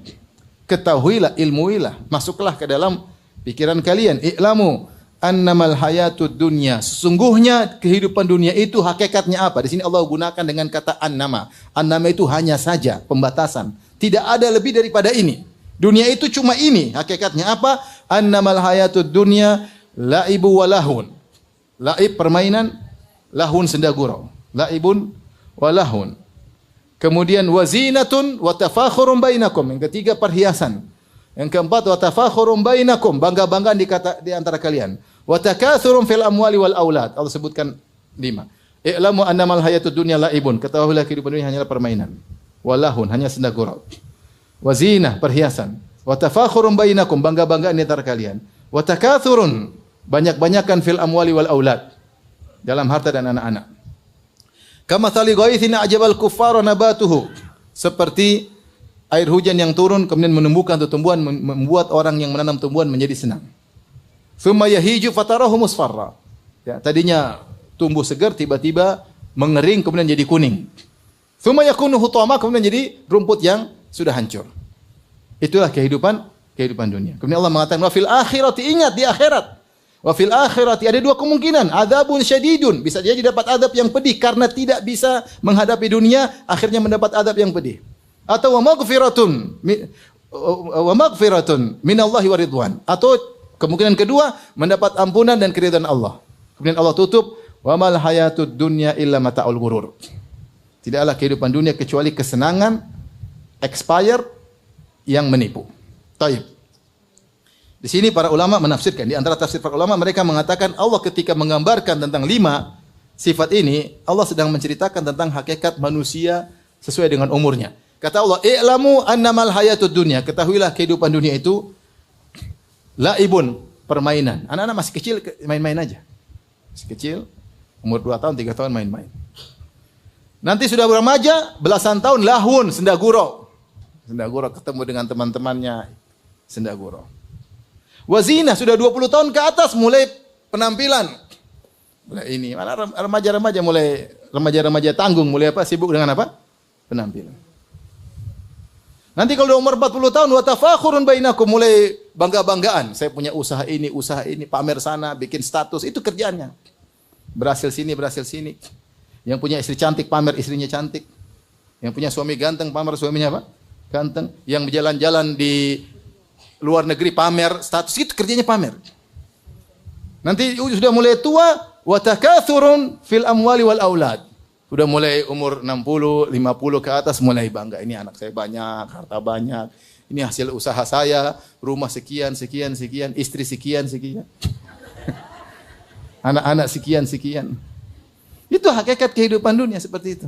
Ketahuilah, ilmuilah. Masuklah ke dalam pikiran kalian. I'lamu annamal hayatud dunya. Sesungguhnya kehidupan dunia itu hakikatnya apa? Di sini Allah gunakan dengan kata annama. Annama itu hanya saja pembatasan. Tidak ada lebih daripada ini. Dunia itu cuma ini. Hakikatnya apa? Annamal hayatud dunya laibu wa lahun. Laib permainan, lahun senda gurau. Laibun wa lahun. Kemudian wazinatun wa tafakhurun bainakum. Yang ketiga perhiasan. Yang keempat wa tafakhurum bainakum, bangga-banggaan di antara kalian. Wa takatsurum fil amwali wal aulad. Allah sebutkan 5. I'lamu annamal hayatud dunya laibun, ketahuilah kehidupan dunia hanyalah permainan. Walahun, hanya senda gurau. Wa zinah, perhiasan. Wa tafakhurum bainakum, bangga-banggaan di antara kalian. Wa takatsurun, banyak-banyakan fil amwali wal aulad, dalam harta dan anak-anak. Kama thali ghaithin a'jabal kuffara nabatuhu, seperti air hujan yang turun kemudian menumbuhkan tumbuhan, membuat orang yang menanam tumbuhan menjadi senang. Tsumma yahiju fatarahu musfarra. Ya, tadinya tumbuh segar tiba-tiba mengering kemudian jadi kuning. Tsumma yakunu hutama, kemudian jadi rumput yang sudah hancur. Itulah kehidupan dunia. Kemudian Allah mengatakan wa fil akhirati, ingat di akhirat. Wa fil akhirati, ada dua kemungkinan, adzabun syadidun, bisa jadi dapat azab yang pedih karena tidak bisa menghadapi dunia, akhirnya mendapat azab yang pedih. Atau wa maghfiratun minallahi wa ridwan. Atau kemungkinan kedua mendapat ampunan dan keridhaan Allah. Kemudian Allah tutup, wa mal hayatud dunya illa mata'ul ghurur. Tidaklah kehidupan dunia kecuali kesenangan expired yang menipu. Taib. Di sini para ulama menafsirkan, di antara tafsir para ulama mereka mengatakan Allah ketika menggambarkan tentang 5 sifat ini, Allah sedang menceritakan tentang hakikat manusia sesuai dengan umurnya. Kata Allah, "I'lamu annamal hayatud dunya", ketahuilah kehidupan dunia itu laibun, permainan. Anak-anak masih kecil main-main aja. Masih kecil, umur 2 tahun, 3 tahun main-main. Nanti sudah remaja, belasan tahun lahun, senda gurau. Senda gurau ketemu dengan teman-temannya, senda gurau. Wazina sudah 20 tahun ke atas mulai penampilan. Mulai ini, mana remaja-remaja mulai remaja-remaja tanggung mulai apa? Sibuk dengan apa? Penampilan. Nanti kalau udah umur 40 tahun, wa tafakhurun bainakum, mulai bangga-banggaan. Saya punya usaha ini, pamer sana, bikin status, itu kerjaannya. Berhasil sini, berhasil sini. Yang punya istri cantik, pamer istrinya cantik. Yang punya suami ganteng, pamer suaminya apa? Ganteng. Yang berjalan-jalan di luar negeri, pamer status, itu kerjanya pamer. Nanti sudah mulai tua, wa takatsurun fil amwali wal aulad. Sudah mulai umur 60, 50 ke atas mulai bangga. Ini anak saya banyak, harta banyak. Ini hasil usaha saya, rumah sekian, istri sekian. Anak-anak sekian. Itu hakikat kehidupan dunia seperti itu.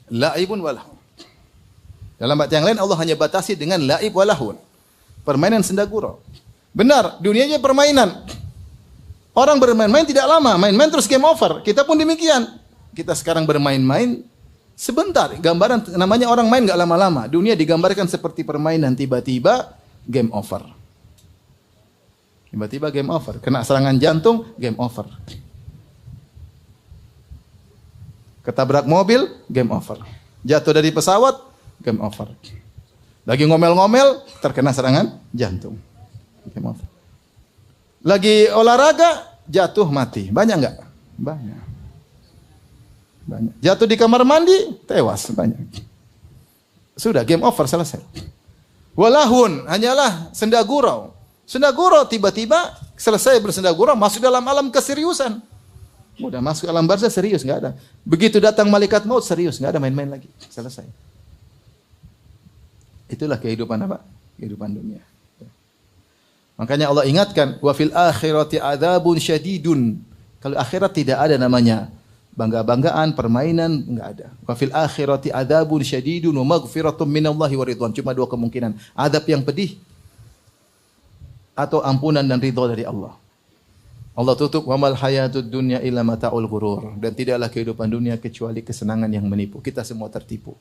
Laibun walahun. Dalam ayat yang lain Allah hanya batasi dengan laib walahun. Permainan senda gurau. Benar, dunianya permainan. Orang bermain-main tidak lama, main-main terus game over. Kita pun demikian. Kita sekarang bermain-main sebentar. Gambaran namanya orang main enggak lama-lama. Dunia digambarkan seperti permainan, tiba-tiba game over. Tiba-tiba game over. Kena serangan jantung, game over. Ketabrak mobil, game over. Jatuh dari pesawat, game over. Lagi ngomel-ngomel, terkena serangan jantung. Game over. Lagi olahraga, jatuh mati. Banyak enggak? Banyak. Jatuh di kamar mandi, tewas. Banyak. Sudah, game over, selesai. Walahun, hanyalah senda gurau. Senda gurau, tiba-tiba selesai bersenda gurau, masuk dalam alam keseriusan. Udah masuk alam barzah, serius, enggak ada. Begitu datang malaikat maut, serius, enggak ada main-main lagi. Selesai. Itulah kehidupan apa? Kehidupan dunia. Makanya Allah ingatkan, wa fil akhirati adzabun syadidun. Kalau akhirat tidak ada namanya bangga-banggaan, permainan, enggak ada. Wa fil akhirati adzabun syadidun wa maghfiratun minallahi wa ridwan. Cuma 2 kemungkinan, azab yang pedih atau ampunan dan ridha dari Allah. Allah tutup wamal hayatud dunya illa mata'ul ghurur, dan tidaklah kehidupan dunia kecuali kesenangan yang menipu. Kita semua tertipu.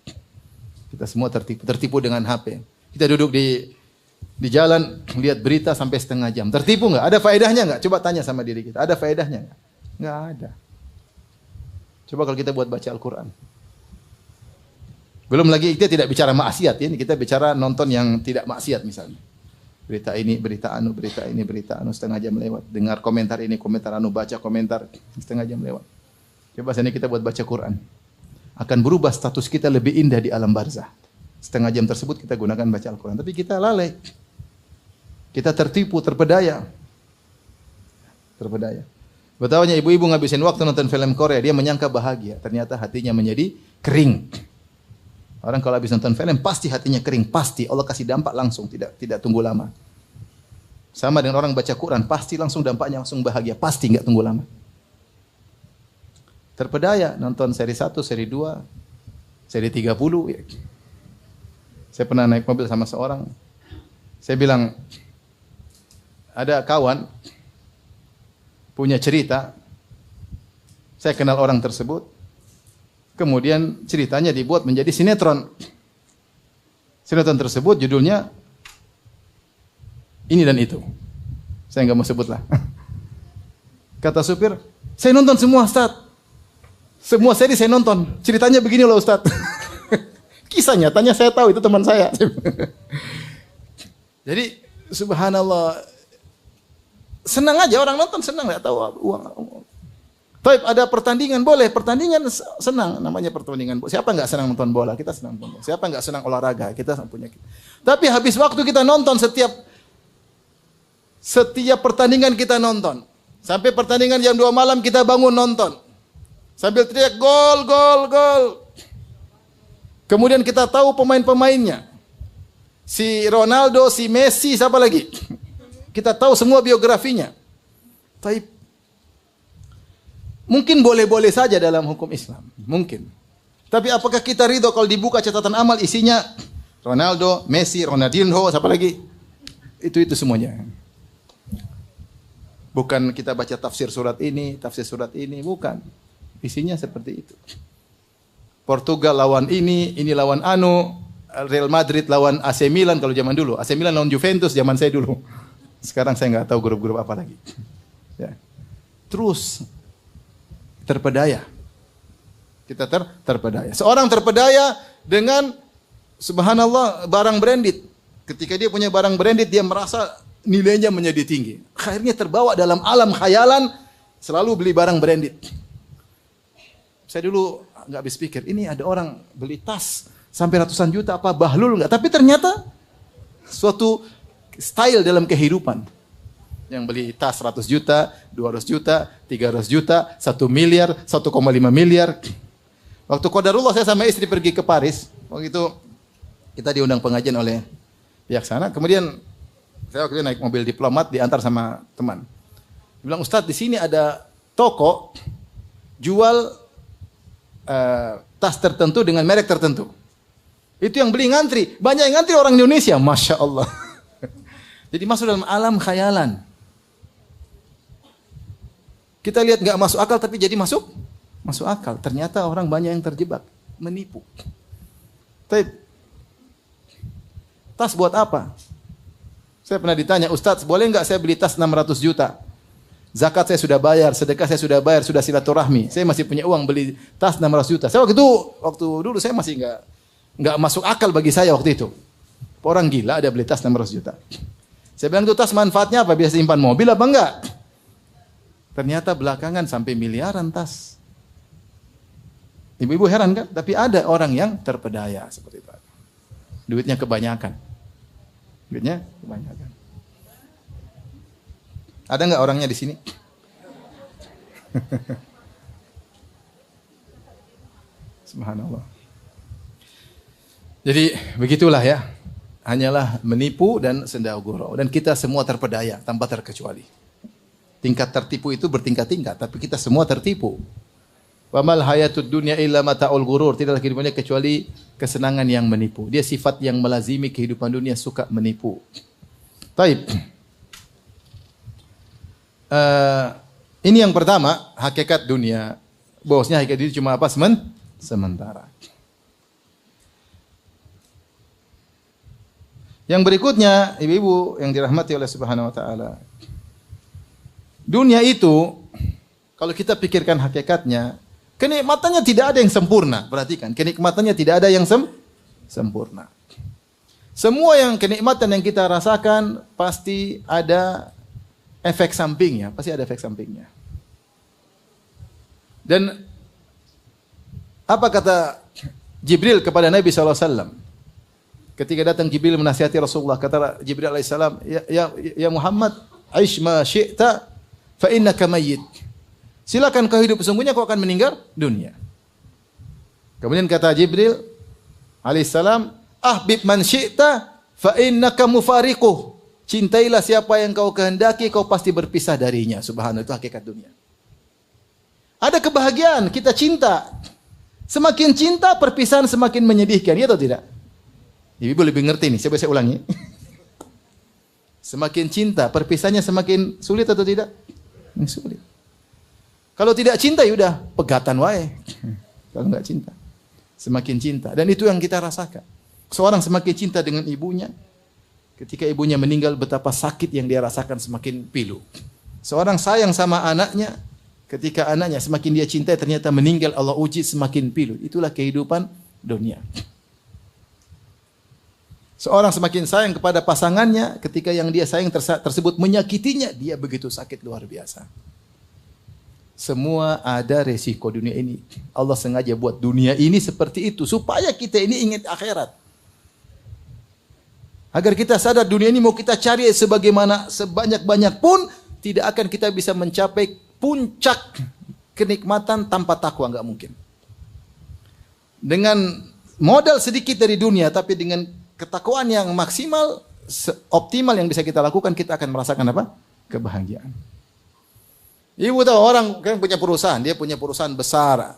Kita semua tertipu. Tertipu dengan HP. Kita duduk di jalan lihat berita sampai setengah jam. Tertipu enggak? Ada faedahnya enggak? Coba tanya sama diri kita. Ada faedahnya enggak? Enggak ada. Coba kalau kita buat baca Al-Qur'an. Belum lagi kita tidak bicara maksiat, ini kita bicara nonton yang tidak maksiat misalnya. Berita ini, berita anu, berita ini, berita anu, setengah jam lewat. Dengar komentar ini, komentar anu, baca komentar, setengah jam lewat. Coba seandainya kita buat baca Quran. Akan berubah status kita lebih indah di alam barzah. Setengah jam tersebut kita gunakan baca Al-Quran. Tapi kita lalai. Kita tertipu, terpedaya. Terpedaya. Betapanya ibu-ibu ngabisin waktu nonton film Korea, dia menyangka bahagia. Ternyata hatinya menjadi kering. Orang kalau habis nonton film pasti hatinya kering, pasti Allah kasih dampak langsung, tidak tunggu lama. Sama dengan orang baca Quran, pasti langsung dampaknya langsung bahagia, pasti enggak tunggu lama. Terpedaya nonton seri 1, seri 2, seri 30. Saya pernah naik mobil sama seorang. Saya bilang, ada kawan punya cerita. Saya kenal orang tersebut. Kemudian ceritanya dibuat menjadi sinetron. Sinetron tersebut judulnya ini dan itu. Saya enggak mau sebut lah. Kata supir, saya nonton semua Ustaz. Semua seri saya nonton. Ceritanya begini loh Ustaz. Kisah nyatanya saya tahu, itu teman saya. Jadi subhanallah, senang aja orang nonton, senang, enggak tahu uang. Taib, ada pertandingan boleh, pertandingan senang, namanya pertandingan. Siapa enggak senang nonton bola? Kita senang nonton bola. Siapa enggak senang olahraga? Kita punya. Tapi habis waktu kita nonton setiap pertandingan kita nonton. Sampai pertandingan jam 2 malam kita bangun nonton. Sambil teriak gol, gol, gol. Kemudian kita tahu pemain-pemainnya. Si Ronaldo, si Messi, siapa lagi? Kita tahu semua biografinya. Taib. Mungkin boleh-boleh saja dalam hukum Islam. Mungkin. Tapi apakah kita ridho kalau dibuka catatan amal isinya Ronaldo, Messi, Ronaldinho, siapa lagi? Itu semuanya. Bukan kita baca tafsir surat ini, bukan. Isinya seperti itu. Portugal lawan ini lawan anu, Real Madrid lawan AC Milan kalau zaman dulu. AC Milan lawan Juventus zaman saya dulu. Sekarang saya enggak tahu grup-grup apa lagi. Ya. Terus terpedaya. Kita terpedaya. Seorang terpedaya dengan subhanallah barang branded. Ketika dia punya barang branded, dia merasa nilainya menjadi tinggi. Akhirnya terbawa dalam alam khayalan, selalu beli barang branded. Saya dulu nggak habis pikir, ini ada orang beli tas sampai ratusan juta, apa bahlul nggak? Tapi ternyata suatu style dalam kehidupan. Yang beli tas 100 juta, 200 juta, 300 juta, 1 miliar, 1,5 miliar. Waktu qadarullah saya sama istri pergi ke Paris. Waktu itu kita diundang pengajian oleh pihak sana. Kemudian saya waktu itu naik mobil diplomat diantar sama teman. Dia bilang, Ustadz di sini ada toko jual tas tertentu dengan merek tertentu. Itu yang beli ngantri. Banyak yang ngantri orang Indonesia. Masya Allah. Jadi masuk dalam alam khayalan. Kita lihat nggak masuk akal, tapi jadi masuk akal. Ternyata orang banyak yang terjebak, menipu. Tapi tas buat apa? Saya pernah ditanya, Ustadz boleh nggak saya beli tas 600 juta? Zakat saya sudah bayar, sedekah saya sudah bayar, sudah silaturahmi. Saya masih punya uang beli tas 600 juta. Saya waktu dulu saya masih nggak masuk akal bagi saya waktu itu. Orang gila ada beli tas 600 juta. Saya bilang itu tas manfaatnya apa? Biasa simpan mobil apa enggak? Ternyata belakangan sampai miliaran tas. Ibu-ibu heran kan? Tapi ada orang yang terpedaya seperti itu. Duitnya kebanyakan. Ada nggak orangnya di sini? Subhanallah. Jadi begitulah ya. Hanyalah menipu dan senda gurau. Dan kita semua terpedaya tanpa terkecuali. Tingkat tertipu itu bertingkat-tingkat, tapi kita semua tertipu. Wa mal hayatud dunya illa mata'ul ghurur. Tidaklah kehidupannya kecuali kesenangan yang menipu. Dia sifat yang melazimi kehidupan dunia, suka menipu. Taib. Ini yang pertama, hakikat dunia. Bahwasanya hakikat dunia cuma apa? Sementara. Yang berikutnya, ibu-ibu yang dirahmati oleh Subhanahu wa taala. Dunia itu kalau kita pikirkan hakikatnya, kenikmatannya tidak ada yang sempurna. Perhatikan, kenikmatannya tidak ada yang sempurna. Semua yang kenikmatan yang kita rasakan pasti ada efek sampingnya, pasti ada efek sampingnya. Dan apa kata Jibril kepada Nabi SAW? Ketika datang Jibril menasihati Rasulullah, kata Jibril alaihissalam, ya Muhammad, aish ma syi'ta fa innaka mayyit. Silakan kau hidup, sesungguhnya kau akan meninggal dunia. Kemudian kata Jibril alaihissalam, ahbib man syi'ta fa innaka mufariquh. Cintailah siapa yang kau kehendaki, kau pasti berpisah darinya. Subhanallah, itu hakikat dunia. Ada kebahagiaan, kita cinta. Semakin cinta, perpisahan semakin menyedihkan, ya atau tidak? Ibu lebih ngerti nih, saya ulangi. Semakin cinta, perpisahannya semakin sulit atau tidak? Sulit. Kalau tidak cinta, ya udah pegatan wae. Kalau enggak cinta, semakin cinta. Dan itu yang kita rasakan. Seorang semakin cinta dengan ibunya, ketika ibunya meninggal, betapa sakit yang dia rasakan semakin pilu. Seorang sayang sama anaknya, ketika anaknya semakin dia cintai, ternyata meninggal, Allah uji semakin pilu. Itulah kehidupan dunia. Seorang semakin sayang kepada pasangannya, ketika yang dia sayang tersebut menyakitinya, dia begitu sakit luar biasa. Semua ada resiko dunia ini. Allah sengaja buat dunia ini seperti itu, supaya kita ini ingat akhirat. Agar kita sadar dunia ini mau kita cari sebagaimana sebanyak-banyak pun, tidak akan kita bisa mencapai puncak kenikmatan tanpa takwa, enggak mungkin. Dengan modal sedikit dari dunia, tapi dengan ketakwaan yang maksimal, optimal yang bisa kita lakukan, kita akan merasakan apa? Kebahagiaan. Ibu tahu orang kan punya perusahaan, dia punya perusahaan besar,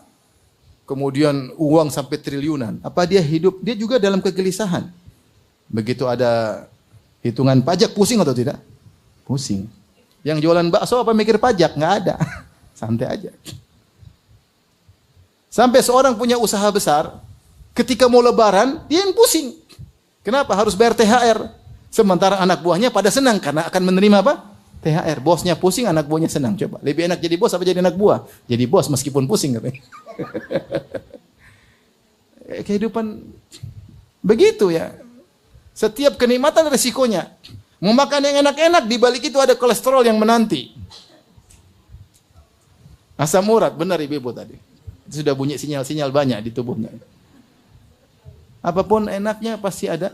kemudian uang sampai triliunan. Apa dia hidup? Dia juga dalam kegelisahan. Begitu ada hitungan pajak, pusing atau tidak? Pusing. Yang jualan bakso apa mikir pajak? Nggak ada. Santai aja. Sampai seorang punya usaha besar, ketika mau lebaran, dia yang pusing. Kenapa? Harus bayar THR. Sementara anak buahnya pada senang karena akan menerima apa? THR. Bosnya pusing, anak buahnya senang. Coba, lebih enak jadi bos apa jadi anak buah? Jadi bos meskipun pusing katanya. Kehidupan begitu ya. Setiap kenikmatan resikonya. Mau makan yang enak-enak, di balik itu ada kolesterol yang menanti. Asam urat, benar ibu tadi. Itu sudah bunyi sinyal-sinyal banyak di tubuhnya. Apapun enaknya pasti ada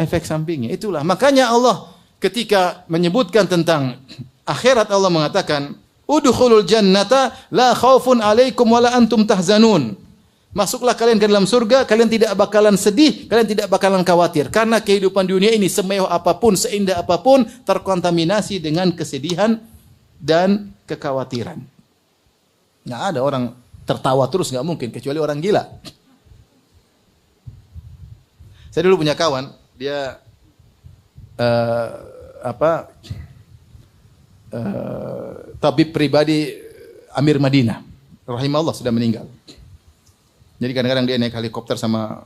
efek sampingnya. Itulah. Makanya Allah ketika menyebutkan tentang akhirat, Allah mengatakan, udkhulul jannata la khaufun alaikum wa la antum tahzanun. Masuklah kalian ke dalam surga, kalian tidak bakalan sedih, kalian tidak bakalan khawatir. Karena kehidupan dunia ini semewah apapun, seindah apapun, terkontaminasi dengan kesedihan dan kekhawatiran. Nggak ada orang tertawa terus, nggak mungkin, kecuali orang gila. Saya dulu punya kawan, dia tabib pribadi Amir Madinah, rahimahullah, sudah meninggal. Jadi kadang-kadang dia naik helikopter sama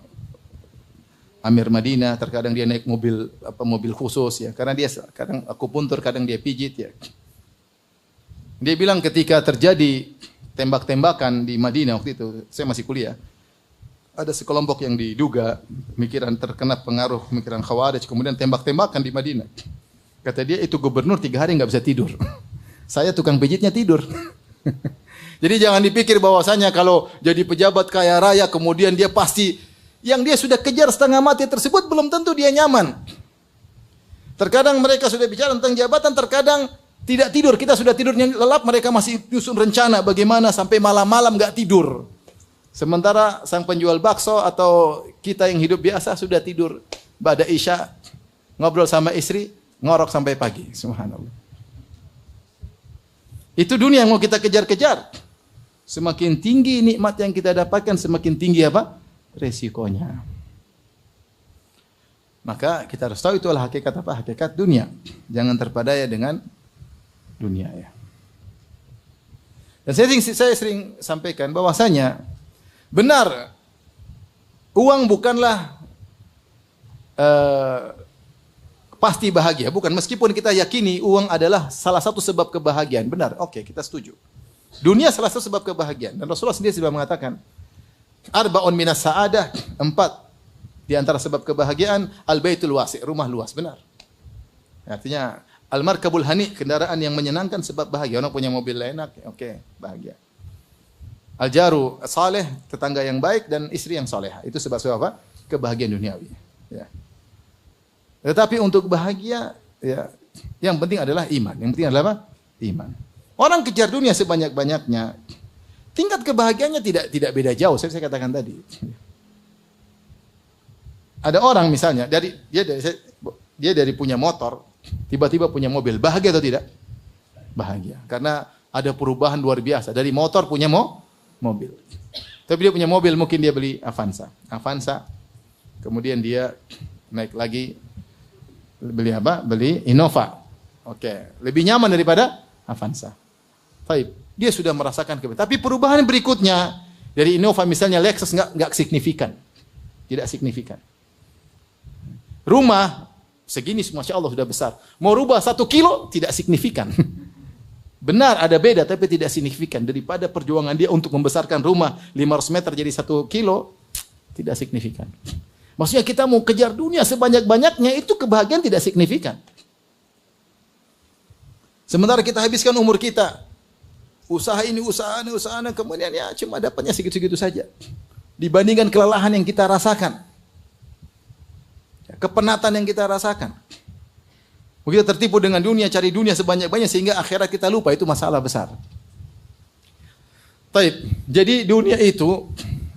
Amir Madinah, terkadang dia naik mobil khusus ya, karena dia kadang akupuntur, kadang dia pijit ya. Dia bilang ketika terjadi tembak-tembakan di Madinah waktu itu, saya masih kuliah. Ada sekelompok yang diduga terkena pengaruh pemikiran Khawarij, kemudian tembak-tembakan di Madinah. Kata dia, itu gubernur 3 hari nggak bisa tidur. Saya tukang pijitnya tidur. Jadi jangan dipikir bahwasanya kalau jadi pejabat kaya raya kemudian dia pasti, yang dia sudah kejar setengah mati tersebut belum tentu dia nyaman. Terkadang mereka sudah bicara tentang jabatan, terkadang tidak tidur. Kita sudah tidurnya lelap, mereka masih nyusun rencana bagaimana sampai malam-malam nggak tidur. Sementara sang penjual bakso atau kita yang hidup biasa sudah tidur ba'da isya, ngobrol sama istri, ngorok sampai pagi. Subhanallah. Itu dunia yang mau kita kejar-kejar. Semakin tinggi nikmat yang kita dapatkan, semakin tinggi apa? Resikonya. Maka kita harus tahu itulah hakikat apa? Hakikat dunia. Jangan terpedaya dengan dunia ya. Dan saya sering sampaikan bahwasanya benar uang bukanlah pasti bahagia, bukan. Meskipun kita yakini uang adalah salah satu sebab kebahagiaan, benar. Oke, kita setuju. Dunia salah satu sebab kebahagiaan. Dan Rasulullah sendiri sudah mengatakan, arba'un minas sa'adah, 4 di antara sebab kebahagiaan, al-baitul wasi', rumah luas, benar. Artinya al-markabul hani, kendaraan yang menyenangkan sebab bahagia. Orang punya mobil enak, oke, bahagia. Al-jaru saleh, tetangga yang baik dan istri yang salehah. Itu sebab-sebab apa? Kebahagiaan duniawi. Ya. Tetapi untuk bahagia, ya, yang penting adalah iman. Yang penting adalah apa? Iman. Orang kejar dunia sebanyak-banyaknya, tingkat kebahagiaannya tidak beda jauh. Saya katakan tadi. Ada orang misalnya dia dari punya motor, tiba-tiba punya mobil, bahagia atau tidak? Bahagia. Karena ada perubahan luar biasa. Dari motor punya mobil. Tapi dia punya mobil, mungkin dia beli Avanza. Kemudian dia naik lagi, beli apa? Beli Innova. Oke, lebih nyaman daripada Avanza. Baik, dia sudah merasakan kebebasan. Tapi perubahan berikutnya dari Innova misalnya Lexus nggak signifikan. Tidak signifikan. Rumah segini, Masya Allah sudah besar. Mau rubah 1 kilo, tidak signifikan. Benar ada beda, tapi tidak signifikan. Daripada perjuangan dia untuk membesarkan rumah 500 meter jadi 1 kilo, tidak signifikan. Maksudnya kita mau kejar dunia sebanyak-banyaknya, itu kebahagiaan tidak signifikan. Sementara kita habiskan umur kita, usaha ini, usaha, kemudian ya cuma dapatnya segitu-segitu saja. Dibandingkan kelelahan yang kita rasakan. Kepenatan yang kita rasakan. Kita tertipu dengan dunia, cari dunia sebanyak-banyaknya sehingga akhirat kita lupa, itu masalah besar. Taib. Jadi dunia itu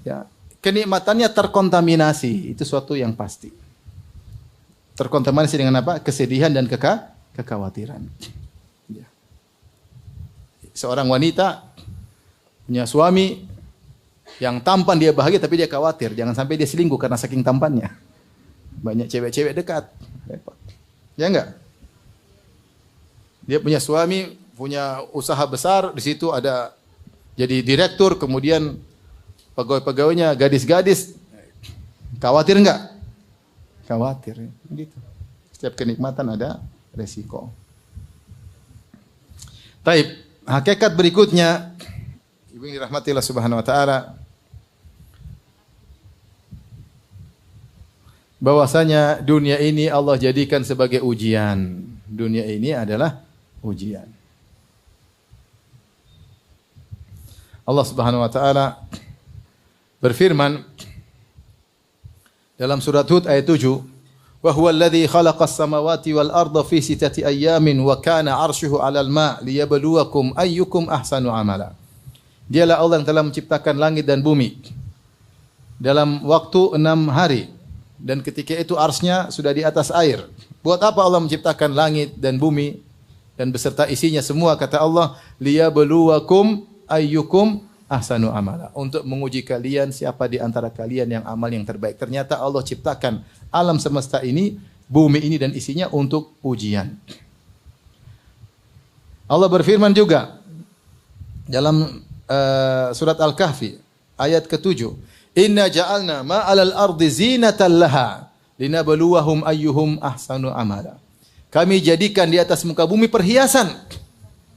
ya, kenikmatannya terkontaminasi, itu suatu yang pasti. Terkontaminasi dengan apa? Kesedihan dan kekhawatiran. Ya. Seorang wanita punya suami yang tampan, dia bahagia tapi dia khawatir jangan sampai dia selingkuh karena saking tampannya. Banyak cewek-cewek dekat. Repot. Ya enggak? Dia punya suami, punya usaha besar, di situ ada jadi direktur, kemudian pegawai-pegawainya gadis-gadis. Khawatir enggak? Khawatir. Gitu. Setiap kenikmatan ada resiko. Taib. Hakikat berikutnya, ibu yang dirahmati Allah Subhanahu wa taala, bahwasanya dunia ini Allah jadikan sebagai ujian. Dunia ini adalah ujian. Allah Subhanahu wa taala berfirman dalam surat Hud ayat 7, "Wa huwa alladhi khalaqas samawati wal arda fi sittati ayyamin wa kana 'arshuhu 'alal ma' liyabluwakum ayyukum ahsanu amala." Dialah Allah yang telah menciptakan langit dan bumi dalam waktu 6 hari. Dan ketika itu arsy-Nya sudah di atas air. Buat apa Allah menciptakan langit dan bumi dan beserta isinya semua? Kata Allah, liyabluwakum ayyukum ahsanu amala. Untuk menguji kalian siapa di antara kalian yang amal yang terbaik. Ternyata Allah ciptakan alam semesta ini, bumi ini dan isinya untuk ujian. Allah berfirman juga dalam surat Al-Kahfi ayat ke-7. Inna ja'alna ma'alal ardi zinatan laha linabluwahum ayyuhum ahsanu amala. Kami jadikan di atas muka bumi perhiasan.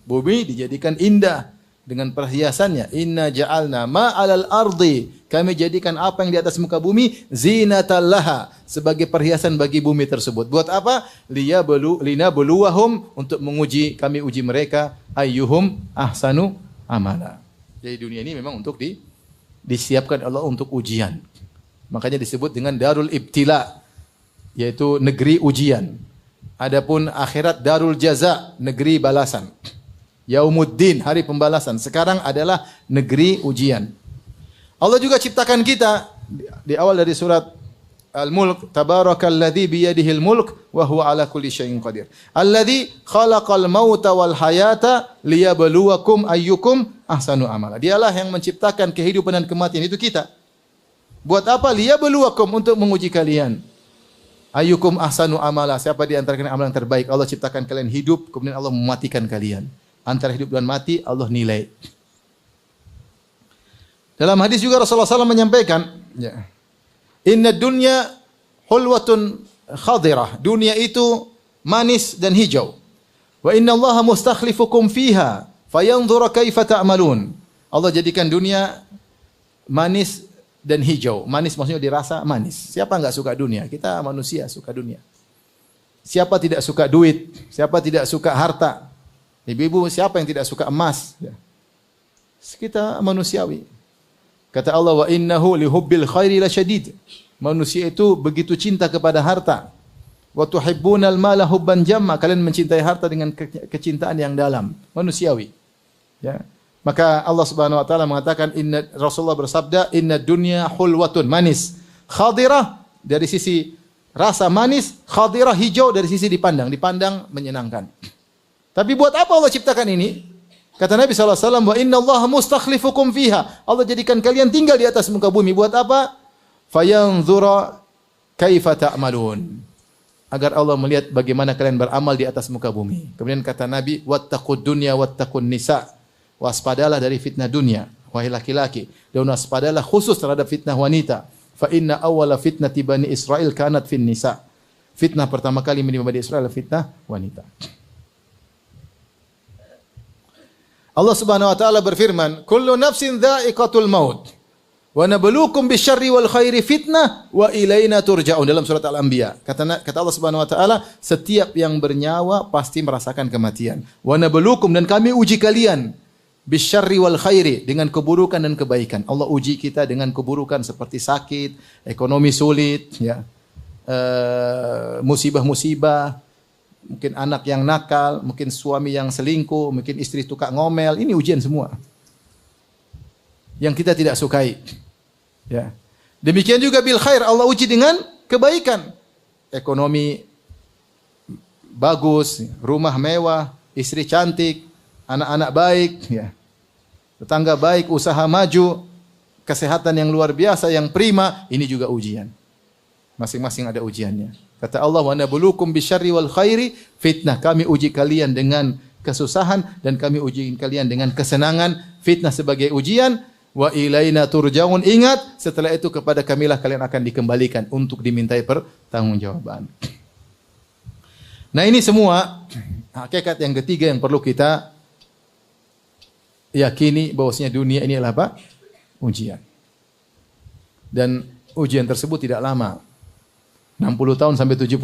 Bumi dijadikan indah dengan perhiasannya. Inna ja'alna ma'alal ardi. Kami jadikan apa yang di atas muka bumi zinatan laha, sebagai perhiasan bagi bumi tersebut. Buat apa? Linabluwahum, untuk menguji, kami uji mereka, ayyuhum ahsanu amala. Jadi dunia ini memang untuk disiapkan Allah untuk ujian. Makanya disebut dengan darul ibtila, yaitu negeri ujian. Adapun akhirat darul jaza, negeri balasan. Yaumuddin, hari pembalasan. Sekarang adalah negeri ujian. Allah juga ciptakan kita di awal dari surat Al-Mulk, tabarakalladzi biyadihil mulk wa huwa ala kulli syai'in qadir. Alladzi khalaqal mauta wal hayata liyabluwakum ayyukum ahsanu amala. Dialah yang menciptakan kehidupan dan kematian, itu kita. Buat apa? Liyabluwakum, untuk menguji kalian. Ayyukum ahsanu amala, siapa di antara kalian amal yang terbaik. Allah ciptakan kalian hidup, kemudian Allah mematikan kalian. Antara hidup dan mati Allah nilai. Dalam hadis juga Rasulullah SAW menyampaikan, ya, inna dunya hulwatun khadirah. Dunia itu manis dan hijau. Wa inna Allah mustakhlifukum fiha fayanzura kaifa ta'malun. Allah jadikan dunia manis dan hijau. Manis maksudnya dirasa manis. Siapa enggak suka dunia? Kita manusia suka dunia. Siapa tidak suka duit? Siapa tidak suka harta? Ibu-ibu, siapa yang tidak suka emas? Ya. Kita manusiawi. Kata Allah, wa innahu lihubbil khairi lasyadid. Manusia itu begitu cinta kepada harta. Wa tuhibbunal mala hubban jamma. Kalian mencintai harta dengan kecintaan yang dalam. Manusiawi. Ya. Maka Allah Subhanahu wa taala mengatakan, Rasulullah bersabda, inna dunya hulwatun, manis. Khadirah dari sisi rasa manis, khadirah hijau dari sisi dipandang menyenangkan. Tapi buat apa Allah ciptakan ini? Kata Nabi SAW, wa inna Allah mustakhlifukum fiha. Allah jadikan kalian tinggal di atas muka bumi. Buat apa? Fayanzura kaifa ta'malun. Agar Allah melihat bagaimana kalian beramal di atas muka bumi. Kemudian kata Nabi, wattaqud dunya wattaqun nisa. Waspadalah dari fitnah dunia, wahai laki-laki. Dan waspadalah khusus terhadap fitnah wanita. Fa inna awwala fitnati bani Israil kanat fin nisa. Fitnah pertama kali menimpa Bani Israil fitnah wanita. Allah Subhanahu wa taala berfirman, "Kullu nafsin dha'iqatul maut. Wa nabluukum bisyarri wal khairi fitnah wa ilaina turja'un." Dalam surat Al-Anbiya. Kata Allah Subhanahu wa taala, setiap yang bernyawa pasti merasakan kematian. Wa nabluukum, dan kami uji kalian bisyarri wal khairi, dengan keburukan dan kebaikan. Allah uji kita dengan keburukan seperti sakit, ekonomi sulit, ya. Musibah-musibah, mungkin anak yang nakal, mungkin suami yang selingkuh, mungkin istri tukang ngomel. Ini ujian semua yang kita tidak sukai. Ya. Demikian juga bil khair, Allah uji dengan kebaikan. Ekonomi bagus, rumah mewah, istri cantik, anak-anak baik, ya. Tetangga baik, usaha maju, kesehatan yang luar biasa, yang prima. Ini juga ujian. Masing-masing ada ujiannya. Kata Allah, wa nabluukum bisyarri wal khairi fitnah. Kami uji kalian dengan kesusahan dan kami uji kalian dengan kesenangan. Fitnah sebagai ujian. Wa ilaina turja'un. Ingat, setelah itu kepada kamilah kalian akan dikembalikan untuk dimintai pertanggungjawaban. Nah, ini semua hakikat yang ketiga yang perlu kita yakini, bahwasanya dunia ini adalah apa? Ujian. Dan ujian tersebut tidak lama. 60 tahun sampai 70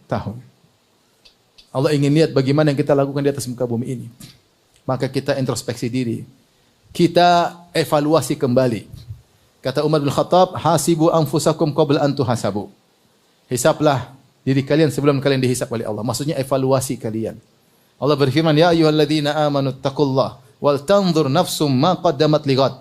tahun. Allah ingin lihat bagaimana yang kita lakukan di atas muka bumi ini. Maka kita introspeksi diri. Kita evaluasi kembali. Kata Umar bin Khattab, hasibu anfusakum qabla an tuhasabu. Hisablah diri kalian sebelum kalian dihisab oleh Allah. Maksudnya evaluasi kalian. Allah berfirman, ya ayyuhalladzina amanu taqullah wal tanzur nafsum ma qaddamat lighad.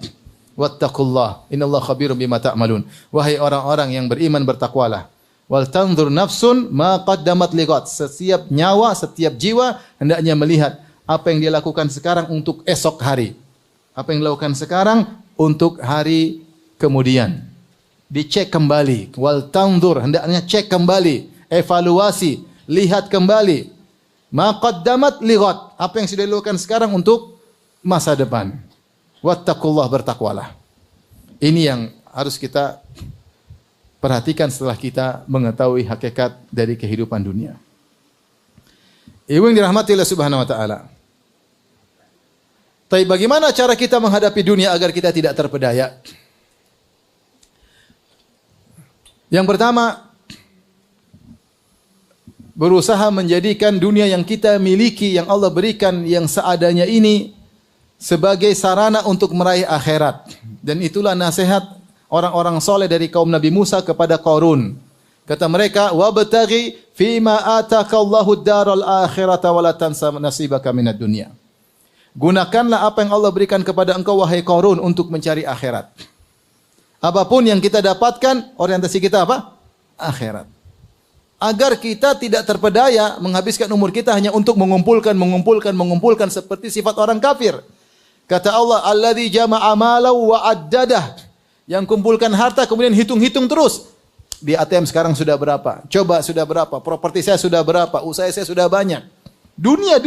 Wattaqullah innallaha khabirum bima ta'malun. Wahai orang-orang yang beriman, bertakwalah. Wal tanzur nafsun ma qaddamat lighad. Setiap nyawa, setiap jiwa hendaknya melihat apa yang dia lakukan sekarang untuk esok hari. Apa yang dilakukan sekarang untuk hari kemudian. Dicek kembali. Wal tanzur, hendaknya cek kembali, evaluasi, lihat kembali. Ma qaddamat lighad. Apa yang sudah dilakukan sekarang untuk masa depan. Wattaqullah, bertakwalah. Ini yang harus kita perhatikan setelah kita mengetahui hakikat dari kehidupan dunia. Ibu yang dirahmati Allah Subhanahu wa taala. Tapi bagaimana cara kita menghadapi dunia agar kita tidak terpedaya? Yang pertama, berusaha menjadikan dunia yang kita miliki, yang Allah berikan, yang seadanya ini sebagai sarana untuk meraih akhirat. Dan itulah nasihat orang-orang soleh dari kaum Nabi Musa kepada Qarun. Kata mereka, wabtaghi fima atakallahu ad-daral akhirata wa la tansa nasibaka minad dunya. Gunakanlah apa yang Allah berikan kepada engkau, wahai Qarun, untuk mencari akhirat. Apapun yang kita dapatkan, orientasi kita apa? Akhirat. Agar kita tidak terpedaya menghabiskan umur kita hanya untuk mengumpulkan seperti sifat orang kafir. Kata Allah, alladzi jama'a malau wa addadah. Yang kumpulkan harta kemudian hitung-hitung terus. Di ATM sekarang sudah berapa? Coba sudah berapa? Properti saya sudah berapa? Usaha saya sudah banyak. Dunia.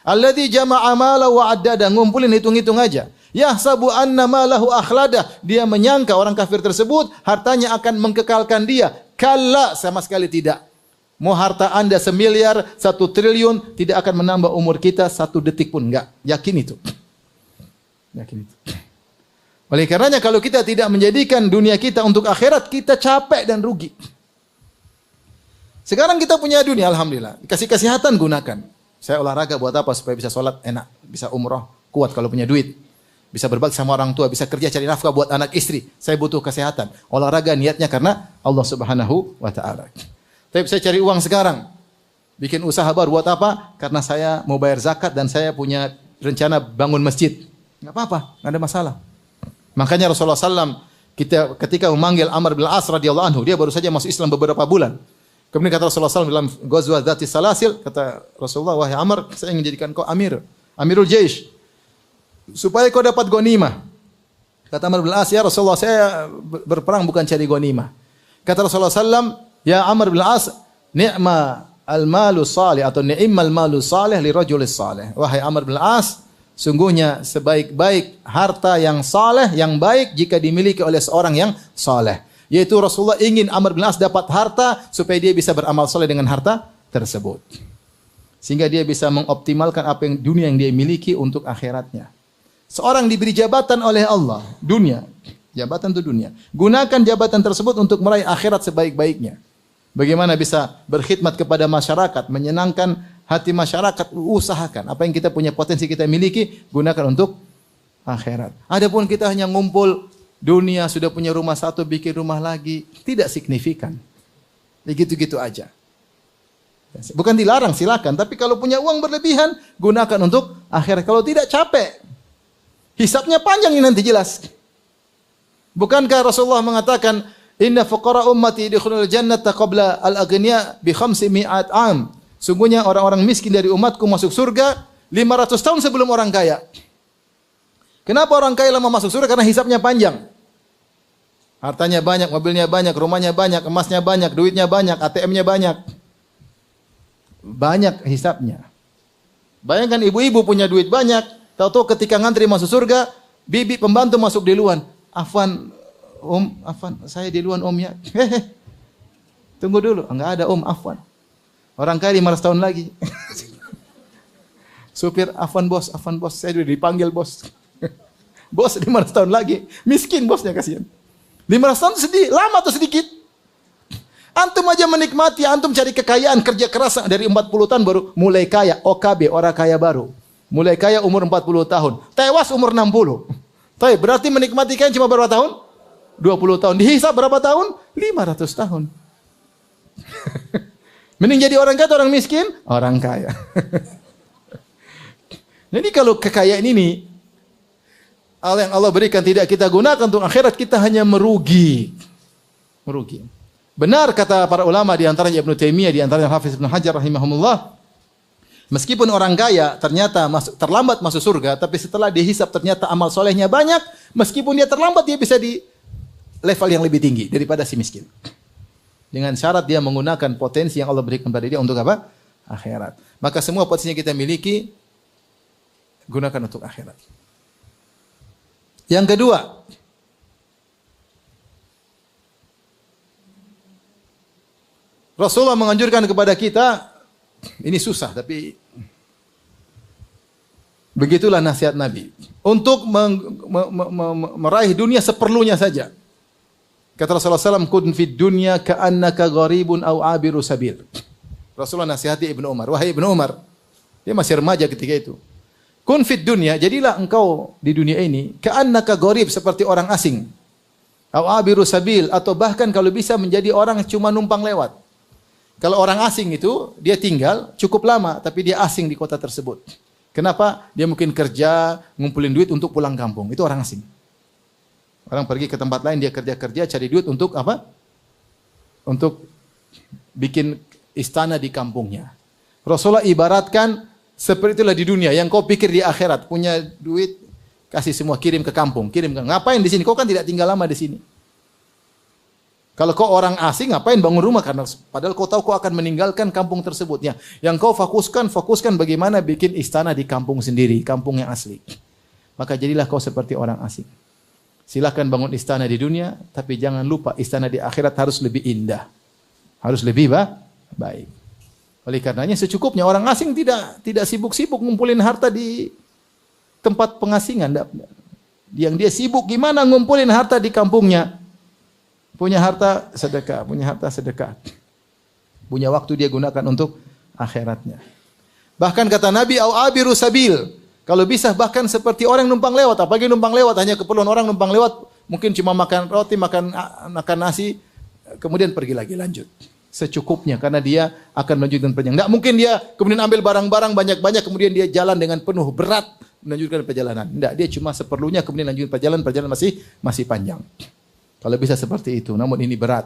Alladzi jama'a malau wa addadah, ngumpulin hitung-hitung aja. Yahsabu anna malahu akhlada. Dia menyangka orang kafir tersebut hartanya akan mengkekalkan dia. Kalla, sama sekali tidak. Mau harta Anda 1 miliar, 1 triliun, tidak akan menambah umur kita 1 detik pun. Enggak. Yakin itu. Yakin itu. Oleh karenanya kalau kita tidak menjadikan dunia kita untuk akhirat, kita capek dan rugi. Sekarang kita punya dunia, alhamdulillah. Kasih kesehatan gunakan. Saya olahraga buat apa? Supaya bisa sholat enak, bisa umroh, kuat kalau punya duit. Bisa berbakti sama orang tua, bisa kerja cari nafkah buat anak istri. Saya butuh kesehatan. Olahraga niatnya karena Allah Subhanahu wa taala. Tapi saya cari uang sekarang. Bikin usaha baru buat apa? Karena saya mau bayar zakat dan saya punya rencana bangun masjid. Enggak apa-apa, enggak ada masalah. Makanya Rasulullah SAW ketika memanggil Amr bin As radhiyallahu anhu, dia baru saja masuk Islam beberapa bulan. Kemudian kata Rasulullah SAW dalam Ghazwah Dzatis Salasil, kata Rasulullah, wahai Amr, saya ingin jadikan kau Amirul Jaish. Supaya kau dapat ghanimah. Kata Amr bin As, ya Rasulullah, saya berperang bukan cari ghanimah. Kata Rasulullah SAW, ya Amr bin As, ni'ma al-malu salih atau ni'mal malu salih li rajulis salih. Wahai Amr bin As, sungguhnya sebaik-baik harta yang saleh, yang baik jika dimiliki oleh seorang yang saleh. Yaitu Rasulullah ingin Amr bin As dapat harta supaya dia bisa beramal saleh dengan harta tersebut. Sehingga dia bisa mengoptimalkan apa yang dunia yang dia miliki untuk akhiratnya. Seorang diberi jabatan oleh Allah, dunia. Jabatan itu dunia. Gunakan jabatan tersebut untuk meraih akhirat sebaik-baiknya. Bagaimana bisa berkhidmat kepada masyarakat, menyenangkan hati masyarakat, usahakan. Apa yang kita punya potensi kita miliki, gunakan untuk akhirat. Adapun kita hanya ngumpul dunia, sudah punya rumah 1, bikin rumah lagi, tidak signifikan. Begitu-gitu aja. Bukan dilarang, silakan. Tapi kalau punya uang berlebihan, gunakan untuk akhirat. Kalau tidak, capek. Hisabnya panjang ini nanti jelas. Bukankah Rasulullah mengatakan, inna fuqara ummati yadkhulul jannata qabla al-aghniya bi 500 am. Sungguhnya orang-orang miskin dari umatku masuk surga 500 tahun sebelum orang kaya. Kenapa orang kaya lama masuk surga? Karena hisabnya panjang. Hartanya banyak, mobilnya banyak, rumahnya banyak, emasnya banyak, duitnya banyak, ATM-nya banyak. Banyak hisabnya. Bayangkan ibu-ibu punya duit banyak, tahu-tahu ketika ngantri masuk surga, bibi pembantu masuk duluan. Afwan, Afwan, saya duluan ya. Hehe. Tunggu dulu, enggak ada Afwan. Orang kaya 500 tahun lagi. Supir, Afwan bos, saya sudah dipanggil bos. Bos 500 tahun lagi. Miskin bosnya, kasihan. 500 tahun sedih, lama atau sedikit? Antum aja menikmati, antum cari kekayaan, kerja keras dari 40 tahun baru mulai kaya. OKB, orang kaya baru. Mulai kaya umur 40 tahun. Tewas umur 60. Tapi berarti menikmati kaya cuma berapa tahun? 20 tahun. Dihisab berapa tahun? 500 tahun. Mending jadi orang kaya atau orang miskin? Orang kaya. Jadi kalau kekayaan ini yang Allah berikan tidak kita gunakan untuk akhirat, kita hanya merugi. Merugi. Benar kata para ulama, di antaranya Ibnu Taimiyah, di antaranya Hafiz Ibnu Hajar rahimahumullah, meskipun orang kaya ternyata terlambat masuk surga, tapi setelah dihisab ternyata amal solehnya banyak, meskipun dia terlambat dia bisa di level yang lebih tinggi daripada si miskin. Dengan syarat dia menggunakan potensi yang Allah berikan pada dia untuk apa? Akhirat. Maka semua potensi yang kita miliki gunakan untuk akhirat. Yang kedua, Rasulullah menganjurkan kepada kita, ini susah tapi begitulah nasihat Nabi, untuk meraih dunia seperlunya saja. Kata Rasulullah SAW, kun fid dunya ka'annaka gharibun aw abiru sabil. Rasulullah nasihati Ibnu Umar, wahai Ibnu Umar, dia masih remaja ketika itu. Kun fid dunya, jadilah engkau di dunia ini ka'annaka gharib, seperti orang asing. Aw abiru sabil, atau bahkan kalau bisa menjadi orang yang cuma numpang lewat. Kalau orang asing itu, dia tinggal cukup lama, tapi dia asing di kota tersebut. Kenapa? Dia mungkin kerja, ngumpulin duit untuk pulang kampung. Itu orang asing. Orang pergi ke tempat lain, dia kerja-kerja, cari duit untuk apa? Untuk bikin istana di kampungnya. Rasulullah ibaratkan, seperti itulah di dunia, yang kau pikir di akhirat. Punya duit, kasih semua, kirim ke kampung. Ngapain di sini? Kau kan tidak tinggal lama di sini. Kalau kau orang asing, ngapain bangun rumah? Karena padahal kau tahu kau akan meninggalkan kampung tersebutnya. Yang kau fokuskan bagaimana bikin istana di kampung sendiri, kampung yang asli. maka jadilah kau seperti orang asing. Silakan bangun istana di dunia, tapi jangan lupa istana di akhirat harus lebih indah. Harus lebih baik. Oleh karenanya secukupnya, orang asing tidak sibuk-sibuk ngumpulin harta di tempat pengasingan. Yang dia sibuk gimana ngumpulin harta di kampungnya. Punya harta sedekah, Punya waktu dia gunakan untuk akhiratnya. Bahkan kata Nabi, au abiru sabil. Kalau bisa bahkan seperti orang numpang lewat. Apalagi numpang lewat, hanya keperluan orang numpang lewat. Mungkin cuma makan roti, makan nasi, kemudian pergi lagi lanjut. Secukupnya, karena dia akan melanjutkan perjalanan. Tidak mungkin dia kemudian ambil barang-barang banyak-banyak, kemudian dia jalan dengan penuh berat melanjutkan perjalanan. Tidak, dia cuma seperlunya, kemudian lanjutkan perjalanan masih panjang. Kalau bisa seperti itu, namun ini berat.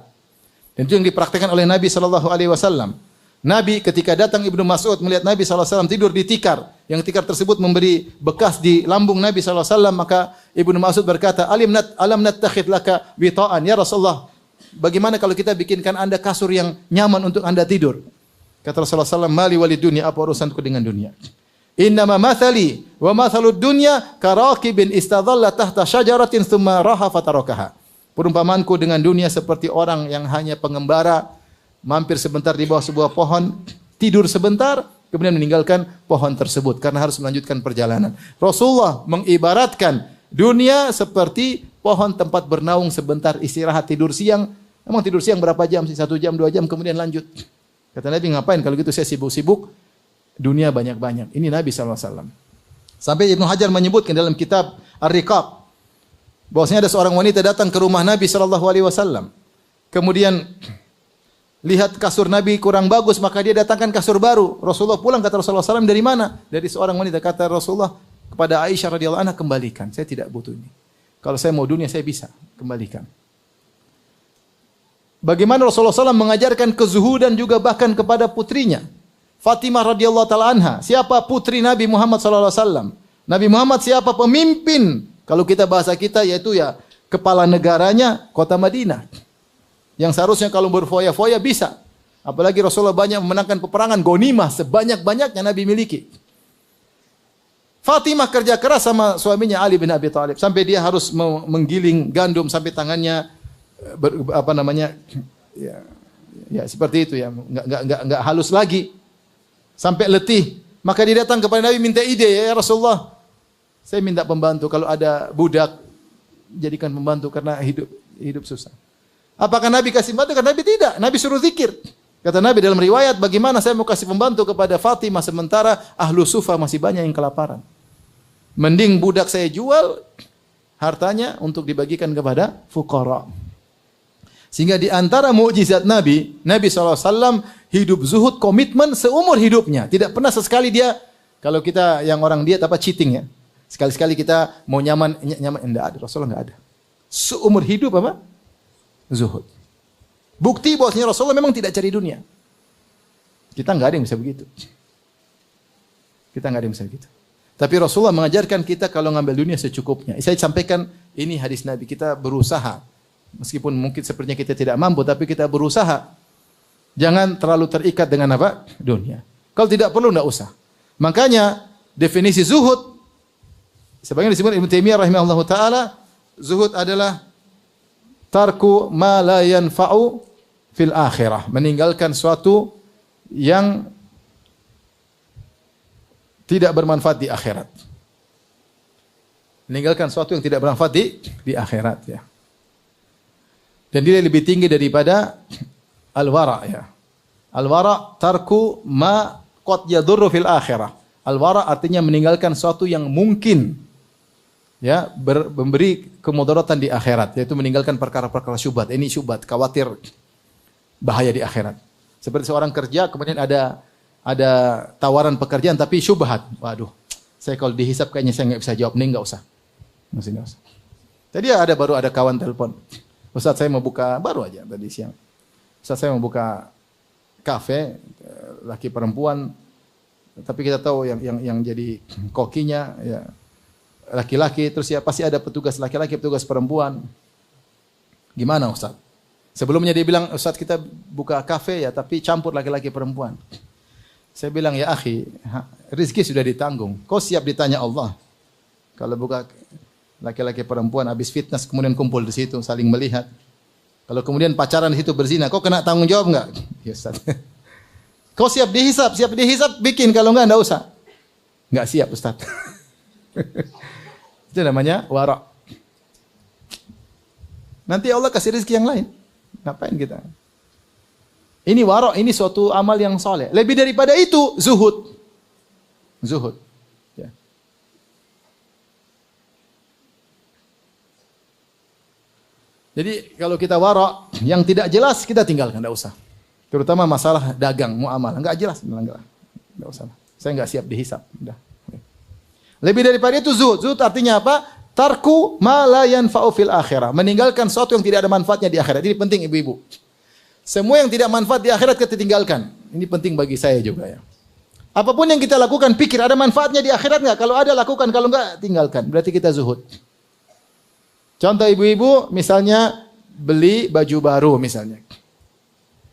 Dan itu yang dipraktikkan oleh Nabi SAW. Nabi ketika datang Ibnu Mas'ud melihat Nabi SAW tidur di tikar. Yang tikar tersebut memberi bekas di lambung Nabi SAW. Maka Ibnu Mas'ud berkata, alam nattakhid laka wita'an. Ya Rasulullah, bagaimana kalau kita bikinkan anda kasur yang nyaman untuk anda tidur? Kata Rasulullah SAW, mali walid dunia, apa urusanku dengan dunia? Innama mathali wa mathalud dunya karakibin istadhalla tahta syajaratin thumma raha fatarakaha. Perumpamanku dengan dunia seperti orang yang hanya pengembara, mampir sebentar di bawah sebuah pohon, tidur sebentar, kemudian meninggalkan pohon tersebut karena harus melanjutkan perjalanan. Rasulullah mengibaratkan dunia seperti pohon tempat bernaung sebentar, istirahat, tidur siang. Emang tidur siang berapa jam? 1 jam, 2 jam, kemudian lanjut. Kata Nabi, ngapain kalau gitu saya sibuk-sibuk, dunia banyak-banyak. Ini Nabi SAW. Sampai Ibnu Hajar menyebutkan dalam kitab Ar-Riqaq, bahwasanya ada seorang wanita datang ke rumah Nabi SAW. Kemudian lihat kasur Nabi kurang bagus, maka dia datangkan kasur baru. Rasulullah pulang, kata Rasulullah SAW, dari mana? Dari seorang wanita. Kata Rasulullah kepada Aisyah radhiyallahu anha, kembalikan. Saya tidak butuh ini. Kalau saya mau dunia, saya bisa kembalikan. Bagaimana Rasulullah SAW mengajarkan kezuhudan juga bahkan kepada putrinya, Fatimah radhiyallahu taala anha. Siapa putri Nabi Muhammad SAW? Nabi Muhammad siapa? Pemimpin. Kalau kita bahasa kita, yaitu ya kepala negaranya kota Madinah. Yang seharusnya kalau berfoya-foya bisa. Apalagi Rasulullah banyak memenangkan peperangan, ghanimah sebanyak-banyaknya Nabi miliki. Fatimah kerja keras sama suaminya Ali bin Abi Thalib sampai dia harus menggiling gandum sampai tangannya ya seperti itu ya, enggak halus lagi. Sampai letih. Maka dia datang kepada Nabi minta ide, ya Rasulullah, saya minta pembantu, kalau ada budak jadikan pembantu karena hidup susah. Apakah Nabi kasih pembantu? Kata Nabi tidak. Nabi suruh zikir. Kata Nabi dalam riwayat, bagaimana saya mau kasih pembantu kepada Fatimah sementara ahlu sufa masih banyak yang kelaparan. Mending budak saya jual hartanya untuk dibagikan kepada fuqara. Sehingga di antara mukjizat Nabi SAW hidup zuhud, komitmen seumur hidupnya. Tidak pernah sesekali dia, kalau kita yang orang diet cheating ya. Sekali-sekali kita mau nyaman, enggak ada. Rasulullah enggak ada. Seumur hidup zuhud. Bukti bahwasanya Rasulullah memang tidak cari dunia. Kita enggak ada yang bisa begitu. Tapi Rasulullah mengajarkan kita kalau ngambil dunia secukupnya. Saya sampaikan ini hadis Nabi, kita berusaha. Meskipun mungkin sepertinya kita tidak mampu, tapi kita berusaha. Jangan terlalu terikat dengan dunia. Kalau tidak perlu, enggak usah. Makanya definisi zuhud, sebagaimana disebut Ibnu Taimiyah rahimahullahu taala, zuhud adalah tarku ma la yanfa'u fil akhirah, meninggalkan suatu yang tidak bermanfaat di akhirat. Meninggalkan suatu yang tidak bermanfaat di akhirat ya. Dan dia lebih tinggi daripada al-wara ya. Al-wara tarku ma qad yadurru fil akhirah. Al-wara artinya meninggalkan suatu yang mungkin ya memberi kemudaratan di akhirat, yaitu meninggalkan perkara-perkara syubhat. Ini syubhat, khawatir bahaya di akhirat. Seperti seorang kerja kemudian ada tawaran pekerjaan tapi syubhat. Waduh, saya kalau dihisap kayaknya saya enggak bisa jawab, nih enggak usah. Enggak usah. Tadi baru ada kawan telepon. Ustaz, saya mau buka, baru aja tadi siang. Ustaz, saya mau buka kafe laki perempuan, tapi kita tahu yang jadi kokinya ya laki-laki, terus ya pasti ada petugas laki-laki, petugas perempuan. Gimana Ustaz? Sebelumnya dia bilang, Ustaz kita buka kafe ya, tapi campur laki-laki perempuan. Saya bilang, ya akhi, rezeki sudah ditanggung. Kau siap ditanya Allah. Kalau buka laki-laki perempuan habis fitness kemudian kumpul di situ saling melihat. Kalau kemudian pacaran di situ berzina, kau kena tanggung jawab enggak? Ya Ustaz. Kau siap dihisap, bikin, kalau enggak usah. Enggak siap Ustaz. Itu namanya wara'. Nanti Allah kasih rezeki yang lain. Ngapain kita? Ini wara', ini suatu amal yang soleh. Lebih daripada itu, zuhud. Zuhud. Ya. Jadi kalau kita wara' yang tidak jelas kita tinggalkan, enggak usah. Terutama masalah dagang, muamalah, enggak jelas, enggak usah. Saya enggak siap dihisap, udah. Lebih daripada itu zuhud. Zuhud artinya apa? Tarku ma la yanfa'u fil akhirah. Meninggalkan sesuatu yang tidak ada manfaatnya di akhirat. Ini penting ibu-ibu. Semua yang tidak manfaat di akhirat kita tinggalkan. Ini penting bagi saya juga ya. Apapun yang kita lakukan, pikir ada manfaatnya di akhirat enggak? Kalau ada lakukan, kalau enggak tinggalkan. Berarti kita zuhud. Contoh ibu-ibu, misalnya beli baju baru misalnya.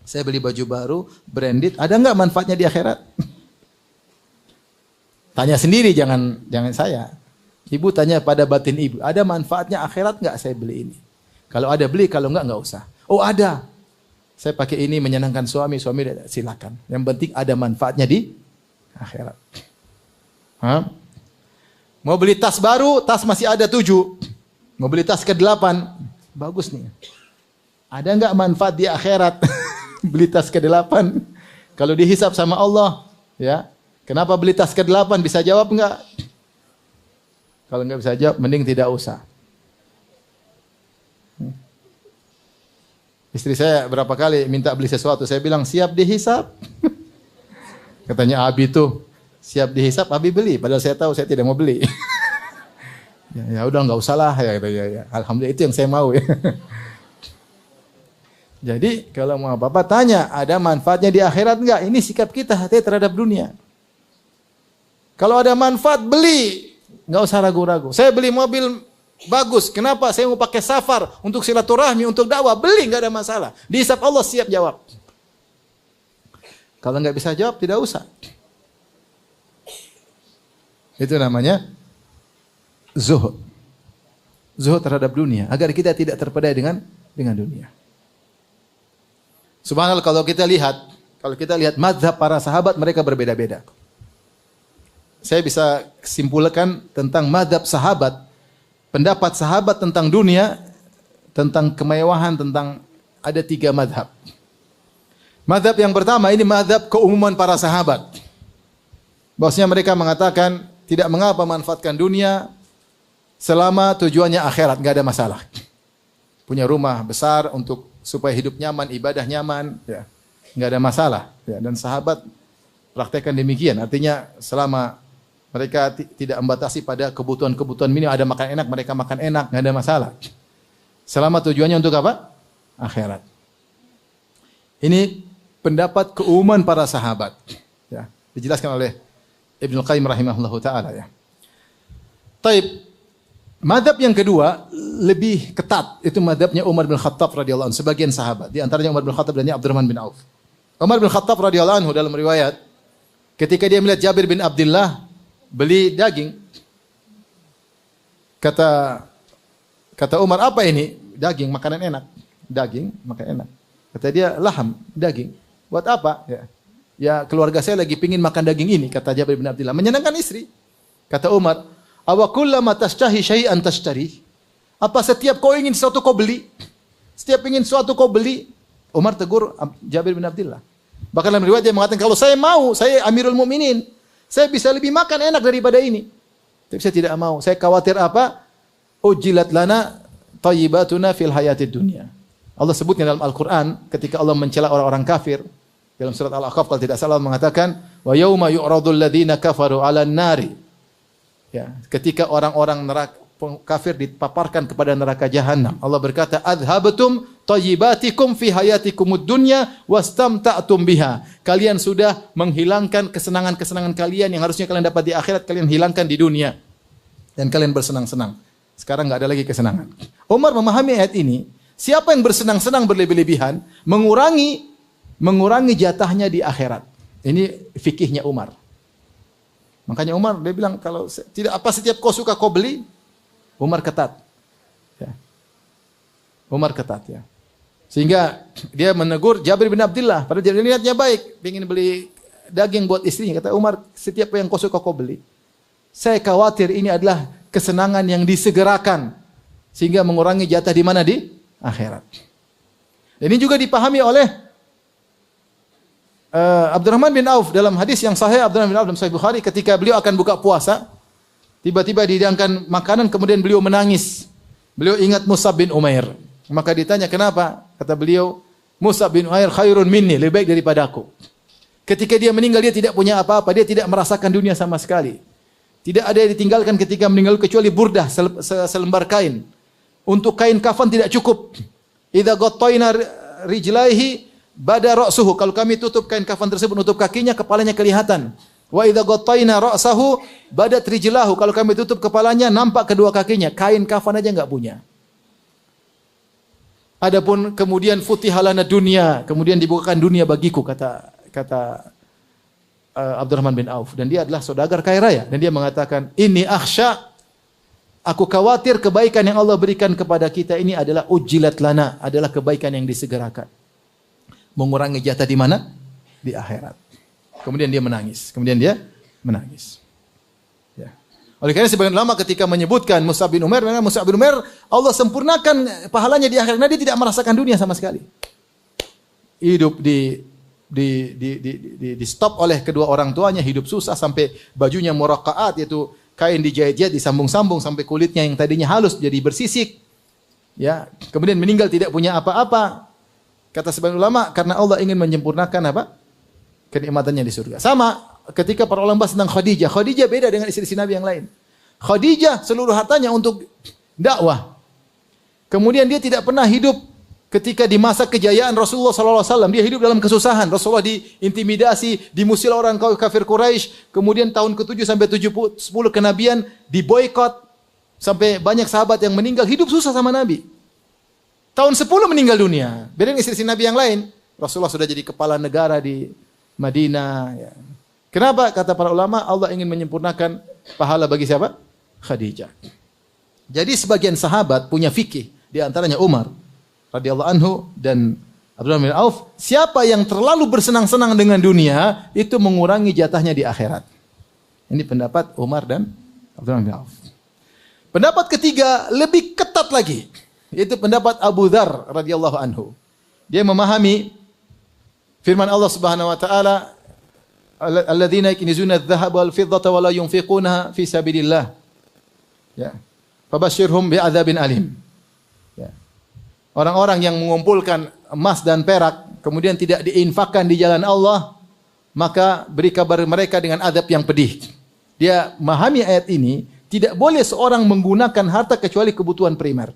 Saya beli baju baru, branded, ada enggak manfaatnya di akhirat? Tanya sendiri, jangan saya. Ibu tanya pada batin ibu, ada manfaatnya akhirat enggak saya beli ini? Kalau ada beli, kalau enggak usah. Oh ada. Saya pakai ini menyenangkan suami silakan. Yang penting ada manfaatnya di akhirat. Hah? Mau beli tas baru, tas masih ada 7. Mau beli tas ke-8, bagus nih. Ada enggak manfaat di akhirat? Beli tas ke-8. Kalau dihisap sama Allah, ya. Kenapa beli tas ke-8? Bisa jawab enggak? Kalau enggak bisa jawab, mending tidak usah. Istri saya berapa kali minta beli sesuatu, saya bilang siap dihisap. Katanya Abi tuh, siap dihisap, Abi beli. Padahal saya tahu saya tidak mau beli. Ya udah enggak usah lah ya, ya. Alhamdulillah itu yang saya mau ya. Jadi kalau mau Bapak tanya, ada manfaatnya di akhirat enggak? Ini sikap kita hati terhadap dunia. Kalau ada manfaat beli, enggak usah ragu-ragu. Saya beli mobil bagus, kenapa? Saya mau pakai safar untuk silaturahmi, untuk dakwah, beli enggak ada masalah. Dihisap Allah siap jawab. Kalau enggak bisa jawab tidak usah. Itu namanya zuhud. Zuhud terhadap dunia agar kita tidak terpedaya dengan dunia. Subhanallah kalau kita lihat mazhab para sahabat mereka berbeda-beda. Saya bisa simpulkan tentang mazhab sahabat, pendapat sahabat tentang dunia, tentang kemewahan, tentang ada 3 mazhab. Mazhab yang pertama ini mazhab keumuman para sahabat. Bahwasanya mereka mengatakan tidak mengapa manfaatkan dunia selama tujuannya akhirat, enggak ada masalah. Punya rumah besar untuk supaya hidup nyaman, ibadah nyaman, ya. Enggak ada masalah, ya. Dan sahabat praktekkan demikian. Artinya selama mereka tidak membatasi pada kebutuhan-kebutuhan minimum, ada makan enak, mereka makan enak, enggak ada masalah. Selama tujuannya untuk apa? Akhirat. Ini pendapat keumuman para sahabat, ya. Dijelaskan oleh Ibnu Qayyim rahimahullahu taala ya. Taib. Madhab yang kedua lebih ketat, itu madhabnya Umar bin Khattab radhiyallahu anhu, sebagian sahabat, di antaranya Umar bin Khattab dan Abdurrahman bin Auf. Umar bin Khattab radhiyallahu anhu dalam riwayat ketika dia melihat Jabir bin Abdullah beli daging, kata Umar, apa ini? Daging, makanan enak. Daging, makanan enak. Kata dia, laham, daging. Buat apa? Ya keluarga saya lagi pingin makan daging ini, kata Jabir bin Abdullah. Menyenangkan istri. Kata Umar, awa kullama tashtahi syai'an tashtari? Apa setiap kau ingin sesuatu kau beli? Setiap ingin sesuatu kau beli? Umar tegur Jabir bin Abdullah. Bahkan dalam riwayat dia mengatakan, kalau saya mau, saya Amirul Mukminin, saya bisa lebih makan enak daripada ini. Tapi saya tidak mau. Saya khawatir apa? Ujilat lana thayyibatuna fil hayatid dunya. Allah sebutnya dalam Al-Quran ketika Allah mencela orang-orang kafir. Dalam surat Al-Ahqaf kalau tidak salah mengatakan, wa yauma yu'radul ladzina kafaru 'alan nari. Ya, ketika orang-orang neraka kafir dipaparkan kepada neraka jahanam, Allah berkata, adhabtum thayyibatikum fi hayatikumud dunya wastamta'tum biha. Kalian sudah menghilangkan kesenangan-kesenangan kalian yang harusnya kalian dapat di akhirat, kalian hilangkan di dunia. Dan kalian bersenang-senang. Sekarang enggak ada lagi kesenangan. Umar memahami ayat ini, siapa yang bersenang-senang berlebih-lebihan, mengurangi jatahnya di akhirat. Ini fikihnya Umar. Makanya Umar dia bilang kalau tidak apa setiap kau suka kau beli, Umar ketat. Ya. Umar ketat ya. Sehingga dia menegur Jabir bin Abdullah, padahal Jabir niatnya baik, ingin beli daging buat istrinya. Kata Umar, setiap yang kau suka kau beli. Saya khawatir ini adalah kesenangan yang disegerakan sehingga mengurangi jatah di mana di akhirat. Dan ini juga dipahami oleh Abdurrahman bin Auf dalam hadis yang sahih Abdurrahman bin Auf dalam Sahih Bukhari ketika beliau akan buka puasa, tiba-tiba dihidangkan makanan kemudian beliau menangis. Beliau ingat Mus'ab bin Umair. Maka ditanya kenapa? Kata beliau, Mus'ab bin Umair khairun minni, lebih baik daripada aku. Ketika dia meninggal dia tidak punya apa-apa, dia tidak merasakan dunia sama sekali. Tidak ada yang ditinggalkan ketika meninggal kecuali burdah selembar kain. Untuk kain kafan tidak cukup. Idza ghattayna rijlaihi bada ra'suhu. Kalau kami tutup kain kafan tersebut nutup kakinya, kepalanya kelihatan. Wa idza ghattayna ra'sahu badat rijlahu. Kalau kami tutup kepalanya, nampak kedua kakinya. Kain kafan aja enggak punya. Adapun kemudian futihalana dunia, kemudian dibukakan dunia bagiku kata Abdurrahman bin Auf, dan dia adalah saudagar kaya raya, dan dia mengatakan, "Inni akhsha, aku khawatir kebaikan yang Allah berikan kepada kita ini adalah ujilat lana, adalah kebaikan yang disegerakan. Mengurangi jatah di mana? Di akhirat." Kemudian dia menangis. Ya. Oleh karena sebagian ulama ketika menyebutkan Mus'ab bin Umair, memang Mus'ab bin Umair Allah sempurnakan pahalanya di akhirat. Dia tidak merasakan dunia sama sekali. Hidup di stop oleh kedua orang tuanya, hidup susah sampai bajunya muraqqa'at, yaitu kain dijahit-jahit disambung-sambung sampai kulitnya yang tadinya halus jadi bersisik. Ya, kemudian meninggal tidak punya apa-apa. Kata sebagian ulama karena Allah ingin menyempurnakan apa? Kenikmatannya di surga. Sama ketika para ulama bahas tentang Khadijah. Khadijah beda dengan istri-istri Nabi yang lain. Khadijah seluruh hartanya untuk dakwah. Kemudian dia tidak pernah hidup ketika di masa kejayaan Rasulullah SAW. Dia hidup dalam kesusahan. Rasulullah diintimidasi, dimusil orang kafir Quraisy. Kemudian tahun ke-7 sampai 10 kenabian diboikot. Sampai banyak sahabat yang meninggal. Hidup susah sama Nabi. Tahun 10 meninggal dunia. Beda dengan istri Nabi yang lain. Rasulullah sudah jadi kepala negara di Madinah. Ya. Kenapa? Kata para ulama, Allah ingin menyempurnakan pahala bagi siapa? Khadijah. Jadi sebagian sahabat punya fikih. Di antaranya Umar radhiyallahu anhu dan Abdurrahman bin Auf, siapa yang terlalu bersenang-senang dengan dunia itu mengurangi jatahnya di akhirat. Ini pendapat Umar dan Abdurrahman bin Auf. Pendapat ketiga lebih ketat lagi, yaitu pendapat Abu Dzar radhiyallahu anhu. Dia memahami firman Allah Subhanahu wa taala, alladzina yaknizuna adh-dhahaba wal fiddata wa la yunfiqunaha fi sabilillah. Ya. Fabashshirhum bi'adzabin alim. Orang-orang yang mengumpulkan emas dan perak, kemudian tidak diinfakkan di jalan Allah, maka beri kabar mereka dengan azab yang pedih. Dia memahami ayat ini, tidak boleh seorang menggunakan harta kecuali kebutuhan primer.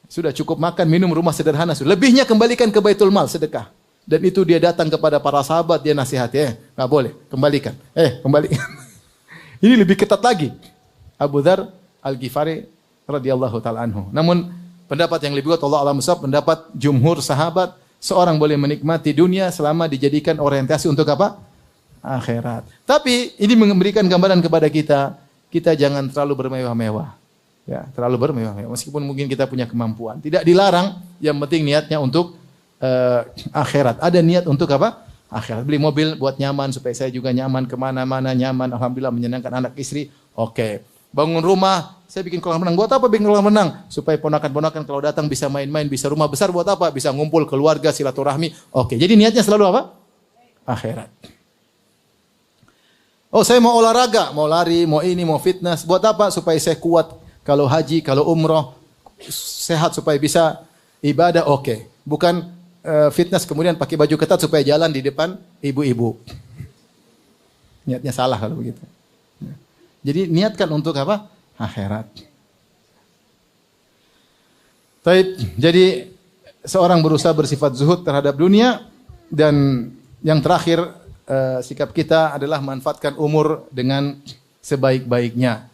Sudah cukup makan, minum, rumah sederhana. Lebihnya kembalikan ke Baitul Mal, sedekah. Dan itu dia datang kepada para sahabat, dia nasihati, nggak boleh, kembalikan. Kembalikan. Ini lebih ketat lagi. Abu Dzar Al-Ghifari radhiyallahu ta'ala anhu. Namun, pendapat yang lebih kuat Allah alam shawab, pendapat jumhur sahabat, seorang boleh menikmati dunia selama dijadikan orientasi untuk apa? Akhirat. Tapi ini memberikan gambaran kepada kita, kita jangan terlalu bermewah-mewah. Ya, terlalu bermewah-mewah. Meskipun mungkin kita punya kemampuan, tidak dilarang. Yang penting niatnya untuk akhirat. Ada niat untuk apa? Akhirat. Beli mobil buat nyaman supaya saya juga nyaman kemana-mana nyaman. Alhamdulillah menyenangkan anak istri. Oke. Bangun rumah, saya bikin kolam renang. Buat apa bikin kolam renang? Supaya ponakan-ponakan kalau datang bisa main-main, bisa rumah besar. Buat apa? Bisa ngumpul keluarga, silaturahmi. Oke, jadi niatnya selalu apa? Akhirat. Oh, saya mau olahraga, mau lari, mau ini, mau fitness. Buat apa? Supaya saya kuat kalau haji, kalau umroh. Sehat supaya bisa ibadah. Oke. Bukan fitness kemudian pakai baju ketat supaya jalan di depan ibu-ibu. Niatnya salah kalau begitu. Jadi niatkan untuk apa? Akhirat. Jadi seorang berusaha bersifat zuhud terhadap dunia, dan yang terakhir sikap kita adalah manfaatkan umur dengan sebaik-baiknya.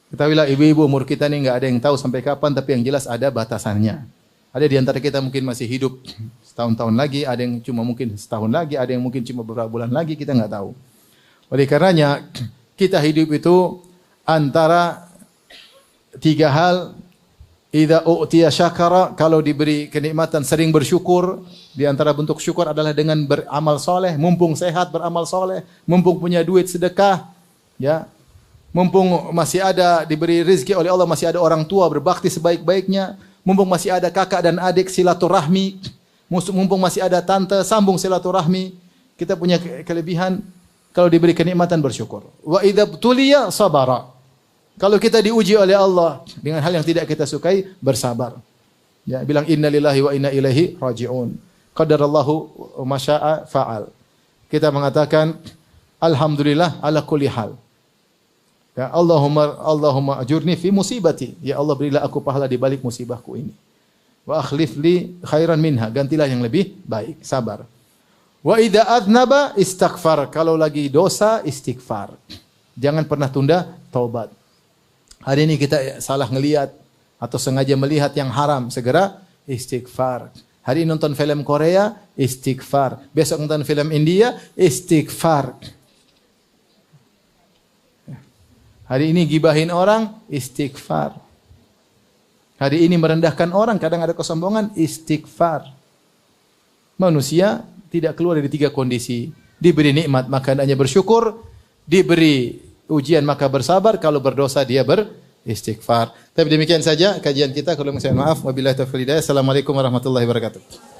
Ketahuilah ibu-ibu, umur kita ini nggak ada yang tahu sampai kapan, tapi yang jelas ada batasannya. Ada di antara kita mungkin masih hidup setahun-tahun lagi, ada yang cuma mungkin setahun lagi, ada yang mungkin cuma beberapa bulan lagi, kita nggak tahu. Oleh karenanya kita hidup itu antara tiga hal. Idza u'tiya syakara, kalau diberi kenikmatan sering bersyukur. Di antara bentuk syukur adalah dengan beramal soleh, mumpung sehat beramal soleh, mumpung punya duit sedekah, ya, mumpung masih ada diberi rezeki oleh Allah, masih ada orang tua berbakti sebaik-baiknya, mumpung masih ada kakak dan adik silaturahmi, mumpung masih ada tante sambung silaturahmi. Kita punya kelebihan kalau diberi kenikmatan bersyukur. Wa idza btuliya sabara. Kalau kita diuji oleh Allah dengan hal yang tidak kita sukai, bersabar. Ya, bilang innalillahi wa inna ilaihi raji'un. Qadarallahu ma syaa fa'al. Kita mengatakan alhamdulillah ala kulli hal. Ya, Allahumma ajurni fi musibati. Ya Allah, berilah aku pahala di balik musibahku ini. Wa akhlif li khairan minha. Gantilah yang lebih baik. Sabar. Wa idza adnaba istighfar. Kalau lagi dosa, istighfar. Jangan pernah tunda taubat. Hari ini kita salah ngelihat atau sengaja melihat yang haram, segera istighfar. Hari ini nonton film Korea, istighfar. Besok nonton film India, istighfar. Hari ini gibahin orang, istighfar. Hari ini merendahkan orang, kadang ada kesombongan, istighfar. Manusia tidak keluar dari tiga kondisi. Diberi nikmat maka hendaknya bersyukur, diberi ujian maka bersabar, kalau berdosa dia beristighfar. Tapi demikian saja kajian kita. Kalau misalnya maaf, wabillahi taufiq hidayah. Assalamualaikum warahmatullahi wabarakatuh.